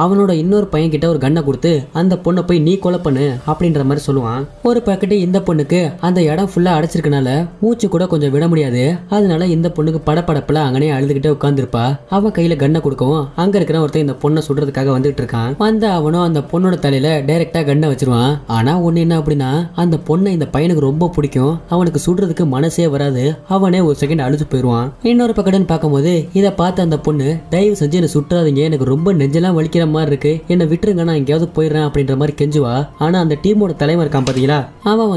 அவனோட இன்னொரு பையன் கிட்ட ஒரு கண்ணை கொடுத்து அந்த பொண்ணை போய் நீ கொலை பண்ணு அப்படின்ற மாதிரி சொல்லுவான். ஒரு பக்கத்து இந்த பொண்ணுக்கு அந்த இடம் ஃபுல்லா அடைச்சிருக்கனால மூச்சு கூட கொஞ்சம் விட முடியாது. அதனால இந்த பொண்ணுக்கு படப்படப்புல அங்கனே அழுதுகிட்டே உட்கார்ந்துருப்பா. அவன் கையில கண்ணை கொடுக்கவும் அங்க இருக்கிற ஒருத்தன் இந்த பொண்ணை சுடுறதுக்காக வந்துட்டு இருக்கான். அவனும் அந்த பொண்ணோட தலையில டைரக்டா கண்ணை வச்சிருவான். ஆனா ஒண்ணு என்ன அப்படின்னா, அந்த பொண்ணை இந்த பையனுக்கு ரொம்ப பிடிக்கும், அவனுக்கு சுடுறதுக்கு மனசே வராது, அவனே ஒரு செகண்ட் அழுது போயிருவான். இன்னொரு பக்கம்னு பார்க்கும்போது இதை பார்த்து அந்த பொண்ணு, தயவு செஞ்சு என்ன சுற்றாதீங்க, எனக்கு ரொம்ப நெஞ்செல்லாம் வலிக்கிற மாதிரி இருக்கு, என்ன விட்டுருங்க, நான் எங்கேயாவது போயிடுறேன் அப்படின்ற மாதிரி கெஞ்சுவா. ஆனா அந்த டீமோட தலைவர் இருக்கான் பாத்தீங்களா, அவன்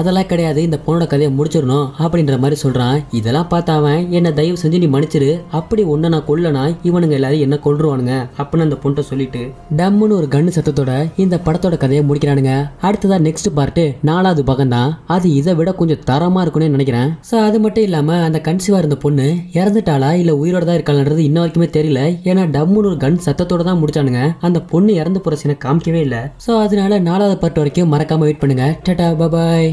அதெல்லாம் கிடையாது, இந்த பொண்ணோட கதையை முடிச்சிடணும் அப்படின்ற மாதிரி சொல்றான். இதெல்லாம் பார்த்து அவன், என்ன தயவு செஞ்சு நீ மன்னிச்சிரு, அப்படி ஒன்ன நான் கொல்லனா இவனுங்க எல்லாரும் என்ன கொல்லுவானுங்க அப்படின்னு அந்த பொண்ணை சொல்லிட்டு டம்முன்னு ஒரு கண்ணு சத்தத்தோட இந்த படத்தோட கதையை முடிக்கிறானுங்க. அடுத்ததா நெக்ஸ்ட் பார்ட் 4வது பாகம் தான். அது இதை விட கொஞ்சம் தரமா இருக்கும்னு நினைக்கிறேன். சோ அது மட்டும் இல்லாம அந்த கன்சீவா இருந்த பொண்ணு இறந்துட்டாளா இல்ல உயிரோட தான் இருக்காளன்றது இன்ன வரைக்குமே தெரியல. ஏன்னா டம்முன்னு ஒரு கன் சத்தத்தோட தான் முடிச்சானுங்க. அந்த பொண்ணு இறந்து போற சீனை காமிக்கவே இல்லை. சோ அதனால 4வது பார்ட் வரைக்கும் மறக்காம வெயிட் பண்ணுங்க. டாடா பை பை.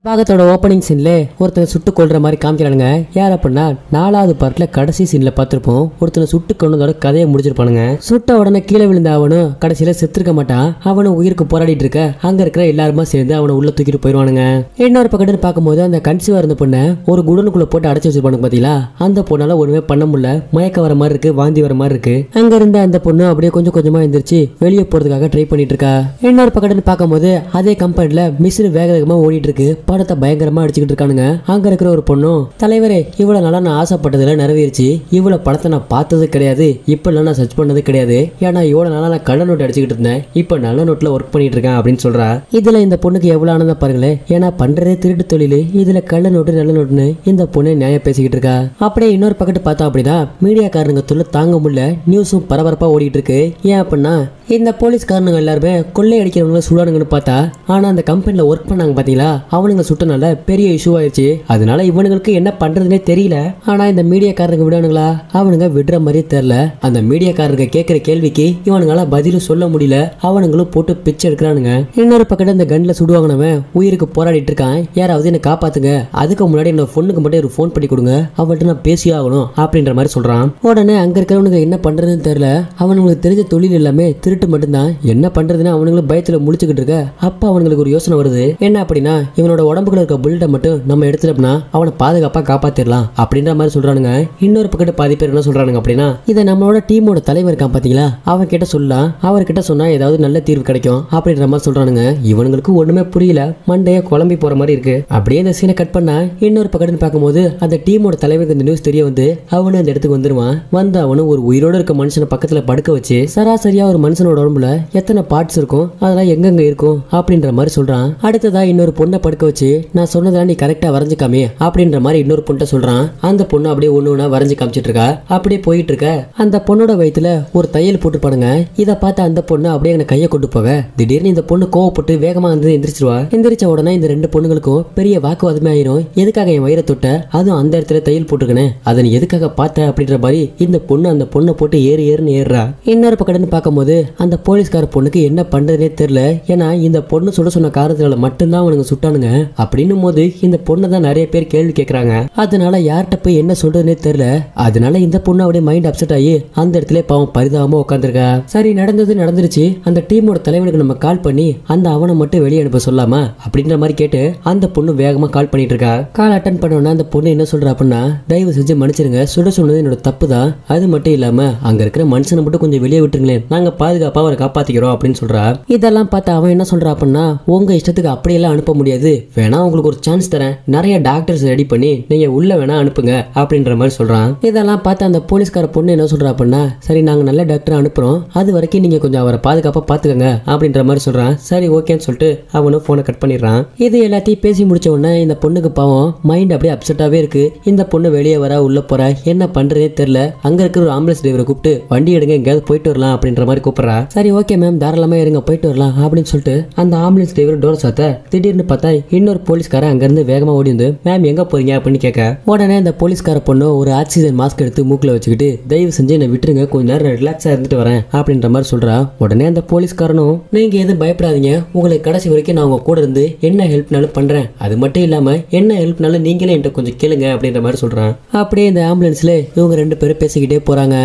பாகத்தோட ஓப்பனிங் சீன்ல ஒருத்தனை சுட்டு கொள்ற மாதிரி காமிக்கிறானுங்க. யார் அப்படின்னா 4வது பார்ட்ல கடைசி சீன்ல பார்த்திருப்போம். ஒருத்தனை சுட்டு கொண்டதோட கதையை முடிச்சிருப்பானுங்க. சுட்ட உடனே கீழே விழுந்த அவனும் கடைசியில செத்துருக்க மாட்டான். அவனும் உயிருக்கு போராடிட்டு இருக்க அங்க இருக்கிற எல்லாருமா சேர்ந்து அவனை உள்ள தூக்கிட்டு போயிடுவானுங்க. இன்னொரு பக்கத்துன்னு பார்க்கும்போது அந்த கன்சீவா இருந்த பொண்ணை ஒரு குடனுக்குள்ள போட்டு அடைச்சு வச்சிருப்பானுங்க பாத்தீங்களா. அந்த பொண்ணால ஒண்ணுமே பண்ண முடியல, மயக்க வர மாதிரி இருக்கு, வாந்தி வர மாதிரி இருக்கு. அங்க இருந்த அந்த பொண்ணு அப்படியே கொஞ்சம் கொஞ்சமா எந்திரிச்சு வெளியே போறதுக்காக ட்ரை பண்ணிட்டு இருக்கா. இன்னொரு பக்கத்துன்னு பார்க்கும்போது அதே கம்பெனில மிஷின் வேக வேகமா ஓடிட்டு இருக்கு. படத்தை பயங்கரமா அடிச்சுக்கிட்டு இருக்கானுங்க. அங்க இருக்கிற ஒரு பொண்ணும், தலைவரே இவ்வளவு நாளா நான் ஆசைப்பட்டதுல நிறைவேறிச்சு, இவ்வளவு படத்தை நான் பார்த்தது கிடையாது, இப்ப நான் சர்ச் பண்ணது கிடையாது, ஏன்னா இவ்வளவு நாளா நான் கள்ள நோட்டு அடிச்சுக்கிட்டு இருந்தேன், இப்ப நல்ல நோட்ல ஒர்க் பண்ணிட்டு இருக்கேன் அப்படின்னு சொல்றா. இதுல இந்த பொண்ணுக்கு எவ்வளவு ஆனந்தம் பாருங்களேன், ஏன்னா பண்றதே திருட்டு தொழில், இதுல கள்ள நோட்டு நல்ல நோட்டுன்னு இந்த பொண்ணு நியாயம் பேசிக்கிட்டு இருக்கா. அப்படியே இன்னொரு பக்கத்து பார்த்தா அப்படின்னா மீடியாக்காரனுங்க தொல்லை தாங்க முடியல, நியூஸும் பரபரப்பா ஓடிட்டு இருக்கு. ஏன் அப்படின்னா இந்த போலீஸ்காரனுங்க எல்லாருமே கொள்ளை அடிக்கிறவங்க சுடானுங்கன்னு பார்த்தா, ஆனா அந்த கம்பெனில ஒர்க் பண்ணாங்க பாத்தீங்களா, அவனுங்க சுட்டனால பெரிய இஷ்யூ ஆயிடுச்சு. அதனால இவனுங்களுக்கு என்ன பண்றதுன்னே தெரியல. ஆனா இந்த மீடியாக்காரங்க விடானுங்களா, அவனுங்க விடுற மாதிரியே தெரியல. அந்த மீடியாக்காரங்க கேட்கிற கேள்விக்கு இவனுங்களால பதிலும் சொல்ல முடியல, அவனுங்களும் போட்டு பிச்சை எடுக்கிறானுங்க. இன்னொரு பக்கத்துல இந்த கன்ல சுடுவாங்கனவன் உயிருக்கு போராடிட்டு இருக்கான். யாராவது என்ன காப்பாத்துங்க, அதுக்கு முன்னாடி என்னோட பொண்ணுக்கு மட்டும் ஒரு போன் பண்ணி கொடுங்க, அவள்கிட்ட நான் பேசி ஆகணும் அப்படின்ற மாதிரி சொல்றான். உடனே அங்க இருக்கிறவனுங்க என்ன பண்றதுன்னு தெரியல, அவனுங்களுக்கு தெரிஞ்ச தொழில் எல்லாமே திருட்டு மட்டும்தான், என்ன பண்றதுன்னு அவனுங்களும் பயத்துல முழிச்சுக்கிட்டு இருக்க. அப்ப அவனுங்களுக்கு ஒரு யோசனை வருது. என்ன அப்படின்னா இவனோட உடம்புக்குள்ள இருக்க புல்லட்டை மட்டும் நம்ம எடுத்துட்டோம்னா அவனை பாதுகாப்பா காப்பாத்திரலாம் அப்படின்ற மாதிரி சொல்றானுங்க. இன்னொரு பக்கத்து பாதி பேர் என்ன சொல்றானுங்க அப்படின்னா, இதை நம்மளோட டீமோட தலைவர் இருக்கான் பாத்தீங்களா, அவன் கிட்ட சொல்லலாம், அவர்கிட்ட சொன்னா ஏதாவது நல்ல தீர்வு கிடைக்கும் அப்படின்ற மாதிரி சொல்றானுங்க. இவனுங்களுக்கு ஒண்ணுமே புரியல, மண்டைய குழம்பி போற மாதிரி இருக்கு. அப்படியே இந்த சீனை கட் பண்ணா இன்னொரு பக்கத்துன்னு பார்க்கும்போது அந்த டீமோட தலைவருக்கு இந்த நியூஸ் தெரிய வந்து அவனு அந்த இடத்துக்கு வந்துருவான். வந்து அவனு ஒரு உயிரோட இருக்க மனுஷனை பக்கத்துல படுக்க வச்சு சராசரியா ஒரு மனுஷனோட உடம்புல எத்தனை பார்ட்ஸ் இருக்கும், அதெல்லாம் எங்கெங்க இருக்கும் அப்படின்ற மாதிரி சொல்றான். அடுத்ததா இன்னொரு பொண்ணை படுக்க வச்சு நான் சொன்னதெல்லாம் நீ கரெக்டா வரைஞ்சுக்காமே அப்படின்ற மாதிரி இன்னொரு பொண்ணை சொல்றான். அந்த பொண்ணு அப்படியே ஒண்ணு ஒண்ணா வரைஞ்சு காமிச்சிட்டு இருக்கா. அப்படியே போயிட்டு இருக்க அந்த பொண்ணோட வயித்துல ஒரு தையல் போட்டு பாருங்க. இதை பார்த்து அந்த பொண்ணு அப்படியே எனக்கு கையை கொண்டு போக திடீர்னு இந்த பொண்ணு கோவப்பட்டு வேகமா வந்து எந்திரிச்சிருவா. எந்திரிச்ச உடனே இந்த ரெண்டு பொண்ணுங்களுக்கும் பெரிய வாக்குவாதமே ஆயிரும். எதுக்காக என் வயிறை தொட்ட, அதுவும் அந்த இடத்துல தையல் போட்டுருக்கேன், அதை நீ எதுக்காக பார்த்த அப்படின்ற மாதிரி இந்த பொண்ணு அந்த பொண்ணை போட்டு ஏறுன்னு ஏறுறா. இன்னொரு பக்கம்னு பார்க்கும்போது அந்த போலீஸ்கார பொண்ணுக்கு என்ன பண்றதுனே தெரியல, ஏன்னா இந்த பொண்ணு சுட சொன்ன காரணத்தினால மட்டும்தான் அவனுங்க சுட்டானுங்க. அப்படின்னும் போது இந்த பொண்ணை தான் நிறைய பேர் கேள்வி கேட்கறாங்க. அதனால யார்கிட்ட போய் என்ன சொல்றதுனே தெரியல. அதனால இந்த பொண்ணு அப்படியே மைண்ட் அப்செட் ஆகி அந்த இடத்துல பாவம் பரிதாபமா உட்காந்துருக்கா. சரி நடந்தது நடந்துருச்சு, அந்த டீமோட தலைவனுக்கு நம்ம கால் பண்ணி அந்த அவனை மட்டும் வெளியே அனுப்ப சொல்லாமா அப்படின்ற மாதிரி கேட்டு அந்த பொண்ணு வேகமா கால் பண்ணிட்டு இருக்கா. கால் அட்டன் பண்ணோன்னா அந்த பொண்ணு என்ன சொல்றா அப்படின்னா, தயவு செஞ்சு மன்னிச்சிருங்க, சுட சொன்னது என்னோட தப்பு தான், அது மட்டும் இல்லாம அங்க இருக்கிற மனுஷனை மட்டும் கொஞ்சம் வெளியே விட்டுருங்களேன், நாங்க பாதுகாப்பா அவரை காப்பாத்திக்கிறோம் அப்படின்னு சொல்றா. இதெல்லாம் பார்த்து அவன் என்ன சொல்றா அப்படின்னா, உங்க இஷ்டத்துக்கு அப்படியெல்லாம் அனுப்ப முடியாது, வேணா உங்களுக்கு ஒரு சான்ஸ் தரேன், நிறைய டாக்டர்ஸ் ரெடி பண்ணி நீங்க உள்ள வேணா அனுப்புங்க அப்படின்ற மாதிரி சொல்றான். இதெல்லாம் பார்த்து அந்த போலீஸ்கார பொண்ணு என்ன சொல்றா அப்படின்னா, சரி நாங்க நல்ல டாக்டர் அனுப்புறோம், அது வரைக்கும் நீங்க கொஞ்சம் அவரை பாதுகாப்பா பாத்துக்கங்க அப்படின்ற மாதிரி சொல்றான். சரி ஓகேன்னு சொல்லிட்டு அவனும் போனை கட் பண்ணிடுறான். இது எல்லாத்தையும் பேசி முடிச்ச உடனே இந்த பொண்ணுக்கு பாவம் மைண்ட் அப்படியே அப்செட்டாவே இருக்கு. இந்த பொண்ணு வெளியே வர உள்ள போற, என்ன பண்றதே தெரியல. அங்க இருக்கிற ஒரு ஆம்புலன்ஸ் டிரைவரை கூப்பிட்டு வண்டி எடுங்க, எங்கேயாவது போயிட்டு வரலாம் அப்படின்ற மாதிரி கூப்பிடுறா. சரி ஓகே மேம் தாராளமா இருங்க போயிட்டு வரலாம் அப்படின்னு சொல்லிட்டு அந்த ஆம்புலன்ஸ் டிரைவர் டோர் சாத்த திடீர்னு பார்த்தா இன்னொரு போலீஸ்கார அங்க இருந்து வேகமா ஓடி வந்து மேம் எங்க போறீங்க அப்படின்னு கேட்க, உடனே அந்த போலீஸ்கார பொண்ணு ஒரு ஆக்சிஜன் மாஸ்க் எடுத்து மூக்குல வச்சுக்கிட்டு தயவு செஞ்சு என்ன விட்டுருங்க, கொஞ்ச நேரம் ரிலாக்ஸா இருந்துட்டு வரேன் அப்படின்ற மாதிரி சொல்றா. உடனே அந்த போலீஸ்காரனும் நீங்க எதுவும் பயப்படாதீங்க, உங்களுக்கு கடைசி வரைக்கும் நான் உங்க கூட இருந்து என்ன ஹெல்ப்னாலும் பண்றேன், அது மட்டும் இல்லாம என்ன ஹெல்ப்னாலும் நீங்களே என்கிட்ட கொஞ்சம் கேளுங்க அப்படின்ற மாதிரி சொல்றான். அப்படியே இந்த ஆம்புலன்ஸ்ல இவங்க ரெண்டு பேரும் பேசிக்கிட்டே போறாங்க.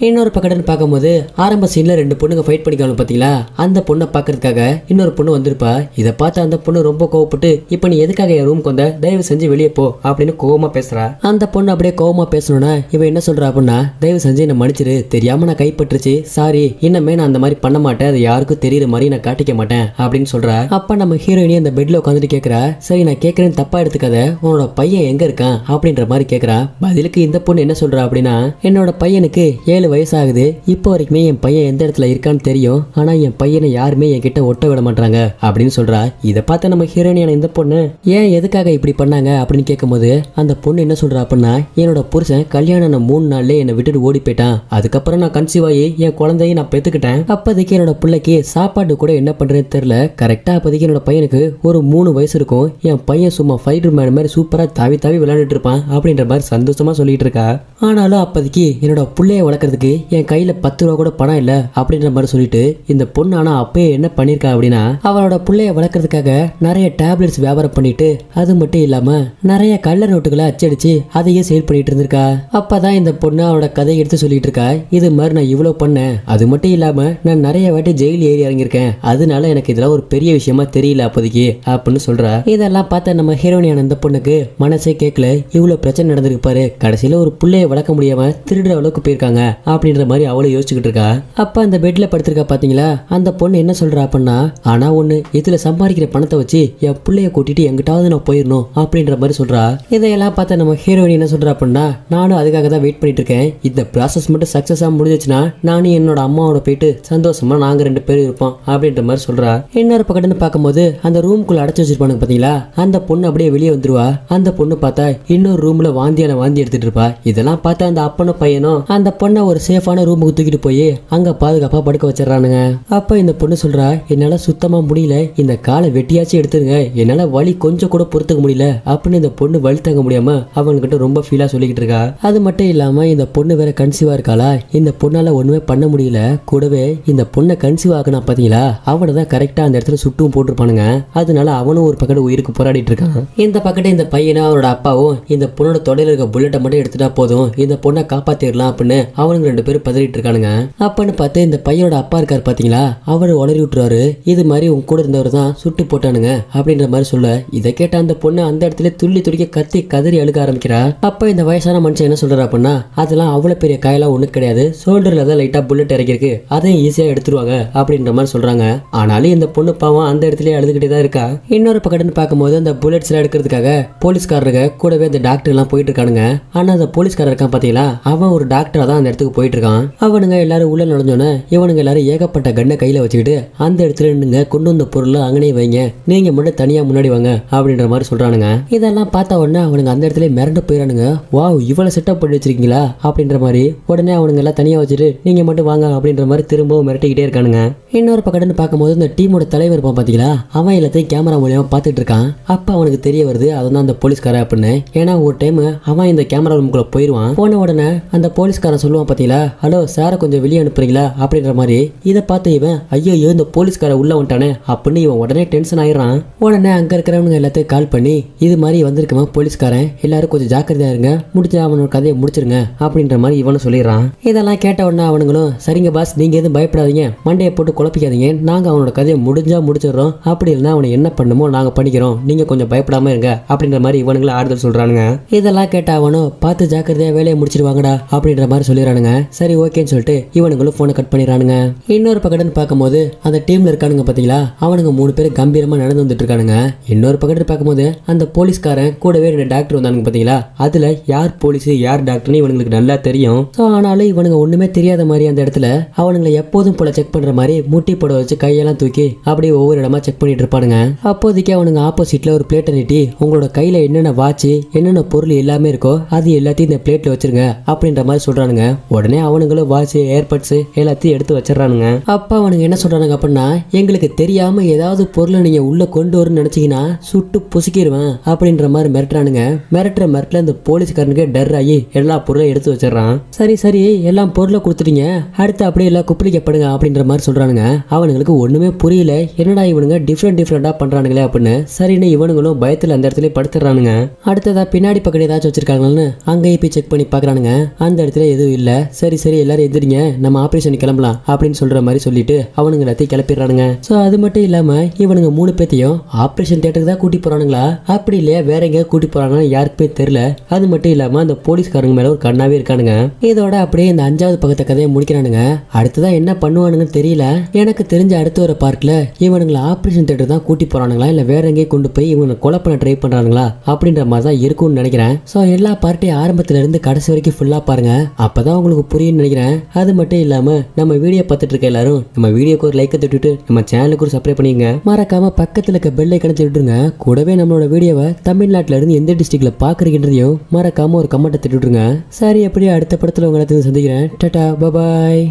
இன்னொரு பக்கத்துல பார்க்கும்போது ஆரம்ப சீன்ல ரெண்டு பொண்ணுங்க ஃபைட் பண்ணிக்காங்க பாத்தீங்களா, அந்த பொண்ணை பாக்குறதுக்காக இன்னொரு பொண்ணு வந்திருப்பா. இதை பார்த்து அந்த பொண்ணு ரொம்ப கோவப்பட்டு இப்ப நீ எதுக்காக என் ரூம்க்கு வந்த, தயவு செஞ்சு வெளியே போ அப்படின்னு கோவமா பேசுறா. அந்த பொண்ணு அப்படியே கோவமா பேசணும்னா இவன் என்ன சொல்றா அப்படின்னா, தயவு செஞ்சு என்ன மன்னிச்சிரு, தெரியாம நான் கைப்பற்றுச்சு, சாரி, இன்னமே நான் அந்த மாதிரி பண்ண மாட்டேன், அது யாருக்கும் தெரியற மாதிரி நான் காட்டிக்க மாட்டேன் அப்படின்னு சொல்றா. அப்ப நம்ம ஹீரோயினி அந்த பெட்ல உட்காந்துட்டு கேக்குறா, சரி நான் கேட்கறேன்னு தப்பா எடுத்துக்காத, உன்னோட பையன் எங்க இருக்கான் அப்படின்ற மாதிரி கேக்குறா. பதிலுக்கு இந்த பொண்ணு என்ன சொல்றா அப்படின்னா, என்னோட பையனுக்கு 7 வயசு ஆகுது, இப்போ வரைக்குமே என் பையன் எந்த இடத்துல இருக்கான்னு தெரியும், ஆனா என் பையனை யாருமே என் கிட்ட ஒட்ட விட மாட்டாங்க அப்படின்னு சொல்றா. இதை பார்த்து நம்ம ஹீரோயினியான இந்த பொண்ணு ஏன் எதுக்காக இப்படி பண்ணாங்க அப்படின்னு கேட்கும்போது அந்த பொண்ணு என்ன சொல்றா அப்படின்னா, என்னோட புருஷன் கல்யாணம் 3 நாள்ல என்னை விட்டுட்டு ஓடி போயிட்டான், அதுக்கப்புறம் நான் கன்சீவ் ஆகி என் குழந்தையை நான் பெத்துக்கிட்டேன், அப்போதைக்கு என்னோட பிள்ளைக்கு சாப்பாடு கூட என்ன பண்றேன்னு தெரியல, கரெக்டா அப்போதைக்கு என்னோட பையனுக்கு ஒரு 3 வயசு இருக்கும், என் பையன் சும்மா ஃபைட்டர் மேன் மாதிரி சூப்பரா தாவி தாவி விளையாண்டுட்டு இருப்பான் அப்படின்ற மாதிரி சந்தோஷமா சொல்லிட்டு இருக்கா. ஆனாலும் அப்போதைக்கு என்னோட பிள்ளைய வளர்க்கறதுக்கு என் கையில 10 ரூபா கூட பணம் இல்ல அப்படின்ற மாதிரி சொல்லிட்டு இந்த பொண்ணு ஆனா அப்பயே என்ன பண்ணிருக்கா அப்படின்னா, அவளோட பிள்ளைய வளர்க்கறதுக்காக நிறைய டேப்லெட்ஸ் வியாபாரம் பண்ணிட்டு அது மட்டும் இல்லாம நிறைய கள்ள நோட்டுகளை அச்சடிச்சு அதையே சேல் பண்ணிட்டு இருந்திருக்கா. அப்பதான் இந்த பொண்ணு அவளோட கதையை எடுத்து சொல்லிட்டு இருக்கா, இது மாதிரி நான் இவ்வளவு பண்ணேன், அது மட்டும் இல்லாம நான் நிறைய வாட்டி ஜெயில் ஏறி இறங்கியிருக்கேன், அதனால எனக்கு இதெல்லாம் ஒரு பெரிய விஷயமா தெரியல அப்போதைக்கு அப்படின்னு சொல்றா. இதெல்லாம் பார்த்த நம்ம ஹீரோனியான இந்த பொண்ணுக்கு மனசே கேட்கல, இவ்வளவு பிரச்சனை நடந்திருக்கு பாரு, கடைசியில ஒரு பிள்ளைய வளர்க்க முடியாம திருடுற அளவுக்கு போயிருக்காங்க அப்படின்ற மாதிரி அவளை யோசிச்சுக்கிட்டு இருக்கா. அப்ப அந்த பெட்ல படுத்திருக்கா பாத்தீங்களா, அந்த பொண்ணு என்ன சொல்றா அப்படின்னா, ஆனா ஒண்ணு, இதுல சம்பாதிக்கிற பணத்தை வச்சு என் பிள்ளைய கூட்டிட்டு எங்கிட்டாவது நான் போயிடணும் அப்படின்ற மாதிரி சொல்றா. இதையெல்லாம் பார்த்தா நம்ம ஹீரோயின் என்ன சொல்றா அப்படின்னா, நானும் அதுக்காக தான் வெயிட் பண்ணிட்டு இருக்கேன். இந்த ப்ராசஸ் மட்டும் சக்சஸா முடிஞ்சிச்சுன்னா நானும் என்னோட அம்மாவோட போயிட்டு சந்தோஷமா நாங்க 2 பேரும் இருப்போம் அப்படின்ற மாதிரி சொல்றா. இன்னொரு பக்கத்துல பார்க்கும்போது அந்த ரூம்குள்ள அடைச்சு வச்சிருப்பானுங்க பாத்தீங்களா, அந்த பொண்ணு அப்படியே வெளியே வந்துருவா. அந்த பொண்ணு பார்த்தா இன்னொரு ரூம்ல வாந்தி எடுத்துட்டு இருப்பா. இதெல்லாம் பார்த்தா அந்த அப்பனும் பையனும் அந்த பொண்ணை ஒரு சேஃபான ரூமுக்கு தூக்கிட்டு போய் அங்க பாதுகாப்பா படுக்க வச்சிடறானுங்க. அப்ப இந்த பொண்ணு சொல்றா, என்னால சுத்தமா முடியல, இந்த காலை வெட்டியாச்சும் எடுத்துருங்க, என்னால வலி கொஞ்சம் கூட பொறுத்துக்க முடியல அப்படின்னு இந்த பொண்ணு வலி தாங்க முடியாம அவன்கிட்ட ரொம்ப ஃபீலா சொல்லிக்கிட்டு இருக்கா. அது மட்டும் இல்லாம இந்த பொண்ணு வேற கன்சீவா இருக்காளா, இந்த பொண்ணால ஒண்ணுமே பண்ண முடியல. கூடவே இந்த பொண்ணை கன்சீவ் ஆகினா பாத்தீங்களா, அவனை தான் கரெக்டா அந்த இடத்துல சுட்டும் போட்டிருப்பானுங்க. அதனால அவனும் ஒரு பக்கத்து உயிருக்கு போராடிட்டு இருக்கான். இந்த பக்கத்து இந்த பையனும் அவனோட அப்பாவும் இந்த பொண்ணோட தொடையில இருக்க புல்லட்டை மட்டும் எடுத்துட்டா போதும், இந்த பொண்ணை காப்பாத்திடலாம் அப்படின்னு அவனுங்க 2 பேரும் பதறிட்டு இருக்கானுங்க. அப்பன்னு பார்த்து இந்த பையனோட அப்பா இருக்காரு பாத்தீங்களா, அவரு உளறி விட்டுருவாரு, இது மாதிரி உங்க கூட இருந்தவர் தான் சுட்டு போட்டானுங்க அப்படின்ற மாதிரி சொல்ல, இதை கேட்ட அந்த பொண்ணு அந்த இடத்துல துள்ளி துடிக்க கத்தி கதறி அழுக ஆரம்பிக்கிறா. அப்ப இந்த வயசான மனுஷன் என்ன சொல்றாரு அப்படின்னா, அதெல்லாம் அவ்வளவு பெரிய காயெல்லாம் ஒண்ணு கிடையாது, ஷோல்டர்ல தான் லைட்டா புல்லட் இறக்கிருக்கு, அதையும் ஈஸியா எடுத்துருவாங்க அப்படின்ற மாதிரி சொல்றாங்க. ஆனாலும் இந்த பொண்ணு பாவம் அந்த இடத்துல அழுதுகிட்டே தான் இருக்கா. இன்னொரு பக்கத்துன்னு பார்க்கும்போது அந்த புல்லட்ஸ் எல்லாம் எடுக்கிறதுக்காக போலீஸ்காரருங்க கூடவே அந்த டாக்டர் எல்லாம் போயிட்டு இருக்கானுங்க. ஆனா அந்த போலீஸ்காரர் இருக்கான் பாத்தீங்களா, அவன் ஒரு டாக்டரா தான் அந்த இடத்துக்கு போயிட்டு இருக்கான். அவனுங்க எல்லாரும் உள்ள நுழைஞ்சோன்னு இவனுங்க எல்லாரும் ஏகப்பட்ட கண்ணை கையில வச்சுக்கிட்டு அந்த இடத்துல நின்னுங்க, கொண்டு வந்த பொருள் அங்கனே வைங்க, நீங்க மட்டும் தனியா முன்னாடி வாங்க அப்படின்ற மாதிரி சொல்றானுங்க. இதெல்லாம் பார்த்த உடனே அவனுங்க அந்த இடத்துல மிரண்டு போயிடானுங்க. வாவ், இவ்வளவு செட்டப் பண்ணி வச்சிருக்கீங்களா அப்படின்ற மாதிரி. உடனே அவனுங்க எல்லாம் தனியா வச்சுட்டு நீங்க மட்டும் வாங்க அப்படின்ற மாதிரி திரும்பவும் மிரட்டிக்கிட்டே இருக்கானுங்க. இன்னொரு பக்கத்துன்னு பார்க்கும்போது இந்த டீமோட தலைவர் இருப்பான் பாத்தீங்களா, அவன் எல்லாத்தையும் கேமரா மூலியமா பாத்துட்டு இருக்கான். அப்ப அவனுக்கு தெரிய வருது அதுதான் அந்த போலீஸ்காரன் அப்படின்னு. ஏன்னா ஒரு டைம் அவன் இந்த கேமரா ரூமுக்குள்ள போயிருவான். போன உடனே அந்த போலீஸ்காரன் சொல்லுவான் பாத்தீங்களா, ஹலோ சாரை கொஞ்சம் வெளியே அனுப்புறீங்களா அப்படின்ற மாதிரி. இதை பார்த்து இவன் ஐயோ இந்த போலீஸ்காரன் உள்ள வந்துட்டானே அப்படின்னு இவன் உடனே டென்ஷன் ஆயிடுறான். உடனே அங்க இருக்கிறவங்க எல்லாத்தையும் கால் பண்ணி இது மாதிரி வந்திருக்கவன் போலீஸ்காரன், எல்லாரும் கொஞ்சம் ஜாக்கிரதையா இருங்க, முடிஞ்ச அவனோட கதையை முடிச்சிருங்க அப்படின்ற மாதிரி இவனும் சொல்லிடுறான். இதெல்லாம் கேட்ட உடனே அவனுங்களும் சரிங்க பாஸ், நீங்க எதுவும் பயப்படாதீங்க, மண்டையை போட்டு குழப்பிக்காதீங்க, நாங்க அவனோட கதையை முடிஞ்சா முடிச்சிடறோம், அப்படி இல்லைன்னா அவனை என்ன பண்ணுமோ நாங்க பண்ணிக்கிறோம், நீங்க கொஞ்சம் பயப்படாம இருங்க அப்படின்ற மாதிரி இவனுங்களை ஆறுதல் சொல்றானுங்க. இதெல்லாம் கேட்ட அவனும் பார்த்து ஜாக்கிரதையா வேலையை முடிச்சிருவாங்கடா அப்படின்ற மாதிரி சொல்லிடுறானுங்க. சரி ஓகேன்னு சொல்லிட்டு இவனுங்களும் போனை கட் பண்ணிடுறானுங்க. இன்னொரு பக்கத்துன்னு பார்க்கும்போது அந்த டீம்ல இருக்கானுங்க பாத்தீங்களா, அவனுங்க 3 பேர் கம்பீரமா நடந்து வந்துட்டு இருக்கானுங்க. இன்னொரு பக்கத்துல பார்க்கும்போது அந்த போலீஸ்காரன் கூடவே 2 டாக்டர் வந்தானுங்க பாத்தீங்களா, அதுல யார் போலீஸ் யார் டாக்டர்னு இவனுங்களுக்கு நல்லா தெரியும். ஆனாலும் இவனுங்க ஒண்ணுமே தெரியாத மாதிரி அந்த இடத்துல அவனுங்களை எப்போதும் போல செக் பண்ற மாதிரி முட்டி போட வச்சு கையெல்லாம் தூக்கி அப்படியே ஒவ்வொரு இடமா செக் பண்ணிட்டு இருப்பானுங்க. அப்போதைக்கு அவனுங்க ஆப்போசிட்ல ஒரு பிளேட்டை நீட்டி உங்களோட கையில என்னென்ன வாட்ச் என்னென்ன பொருள் எல்லாமே இருக்கோ அது எல்லாத்தையும் இந்த பிளேட்ல வச்சிருங்க அப்படின்ற மாதிரி சொல்றானுங்க. உடனே அவனுங்களும் வாட்ச் ஏர்பட்ஸ் எல்லாத்தையும் எடுத்து வச்சிடறானுங்க. அப்ப அவனுங்க என்ன சொல்றானுங்க அப்படின்னா, எங்களுக்கு தெரியாம ஏதாவது பொருளை நீங்க உள்ள கொண்டு வரணும்னு நினைச்சீங்கன்னா சுட்டு பொசுக்கிடுவேன் அப்படின்ற மாதிரி மிரட்டுறானுங்க. மிரட்டுல இந்த போலீஸ்காரனுக்கு டர் ஆகி எல்லா பொருளையும் எடுத்து வச்சிடறான். சரி சரி எல்லாம் பொருளை கொடுத்துட்டீங்க, அடுத்து அப்படியே எல்லாம் குப்பளிக்கப்படுங்க அப்படின்ற மாதிரி சொல்றானுங்க. அவனுங்களுக்கு ஒண்ணுமே புரியல, என்னடா இவனுங்க டிஃப்ரெண்டா பண்றானுங்களே அப்படின்னு. சரின்னு இவனுங்களும் பயத்துல அந்த இடத்துல படுத்துறானுங்க. அடுத்ததா பின்னாடி பக்கம் ஏதாச்சும் வச்சிருக்காங்கன்னு அங்கேயே போய் செக் பண்ணி பாக்குறானுங்க. அந்த இடத்துல எதுவும் இல்ல. சரி சரி எல்லாரும் எதிரிங்க, நம்ம ஆபரேஷன் கிளம்பலாம் அப்படின்னு சொல்ற மாதிரி சொல்லிட்டு அவனுங்க எல்லாத்தையும் கிளப்பிடுறானுங்க. சோ அது மட்டும் இல்லாம இவனுங்க 3 பேத்தையும் ஆபரேஷன் தியேட்டருக்கு தான் கூட்டி போறானுங்களா அப்படி இல்லையா வேற எங்கேயா கூட்டி போறாங்கன்னு யாருக்குமே தெரியல. அது மட்டும் இல்லாம அந்த போலீஸ்காரங்க மேல ஒரு கண்ணாவே இருக்கானுங்க. இதோட அப்படியே இந்த 5வது பக்கத்தை கதையை முடிக்கிறானுங்க. அடுத்ததான் என்ன பண்ணுவானுங்கன்னு தெரியல. எனக்கு தெரிஞ்ச அடுத்த ஒரு பார்க்ல இவனுங்களை ஆபரேஷன் தியேட்டர் தான் கூட்டி போறானுங்களா இல்ல வேற எங்கேயும் கொண்டு போய் இவங்க கொலை பண்ண ட்ரை பண்றானுங்களா அப்படின்ற மாதிரி தான் இருக்கும்னு நினைக்கிறேன். சோ எல்லா பார்ட்டையும் ஆரம்பத்துல இருந்து கடைசி வரைக்கும் ஃபுல்லா பாருங்க, அப்பதான் உங்களுக்கு புரியும்னு நினைக்கிறேன். அது மட்டும் இல்லாம நம்ம வீடியோ பார்த்துட்டு இருக்க எல்லாரும் நம்ம வீடியோக்கு ஒரு லைக் தட்டிட்டு நம்ம சேனலுக்கு ஒரு சப்ஸ்கிரைப் பண்ணிங்க. மறக்காம பக்கத்துல இருக்க பெல் ஐகானை தட்டிடுங்க. கூடவே நம்மளோட வீடியோவை தமிழ்நாட்டுல இருந்து எந்த டிஸ்ட்ரிக்ட்ல பாக்குறீங்கன்றதையும் மறக்காம ஒரு கமெண்ட் தட்டிடுங்க. சரி அப்படியே அடுத்த படத்துல உங்களை சந்திக்கிறேன். Tata bye bye.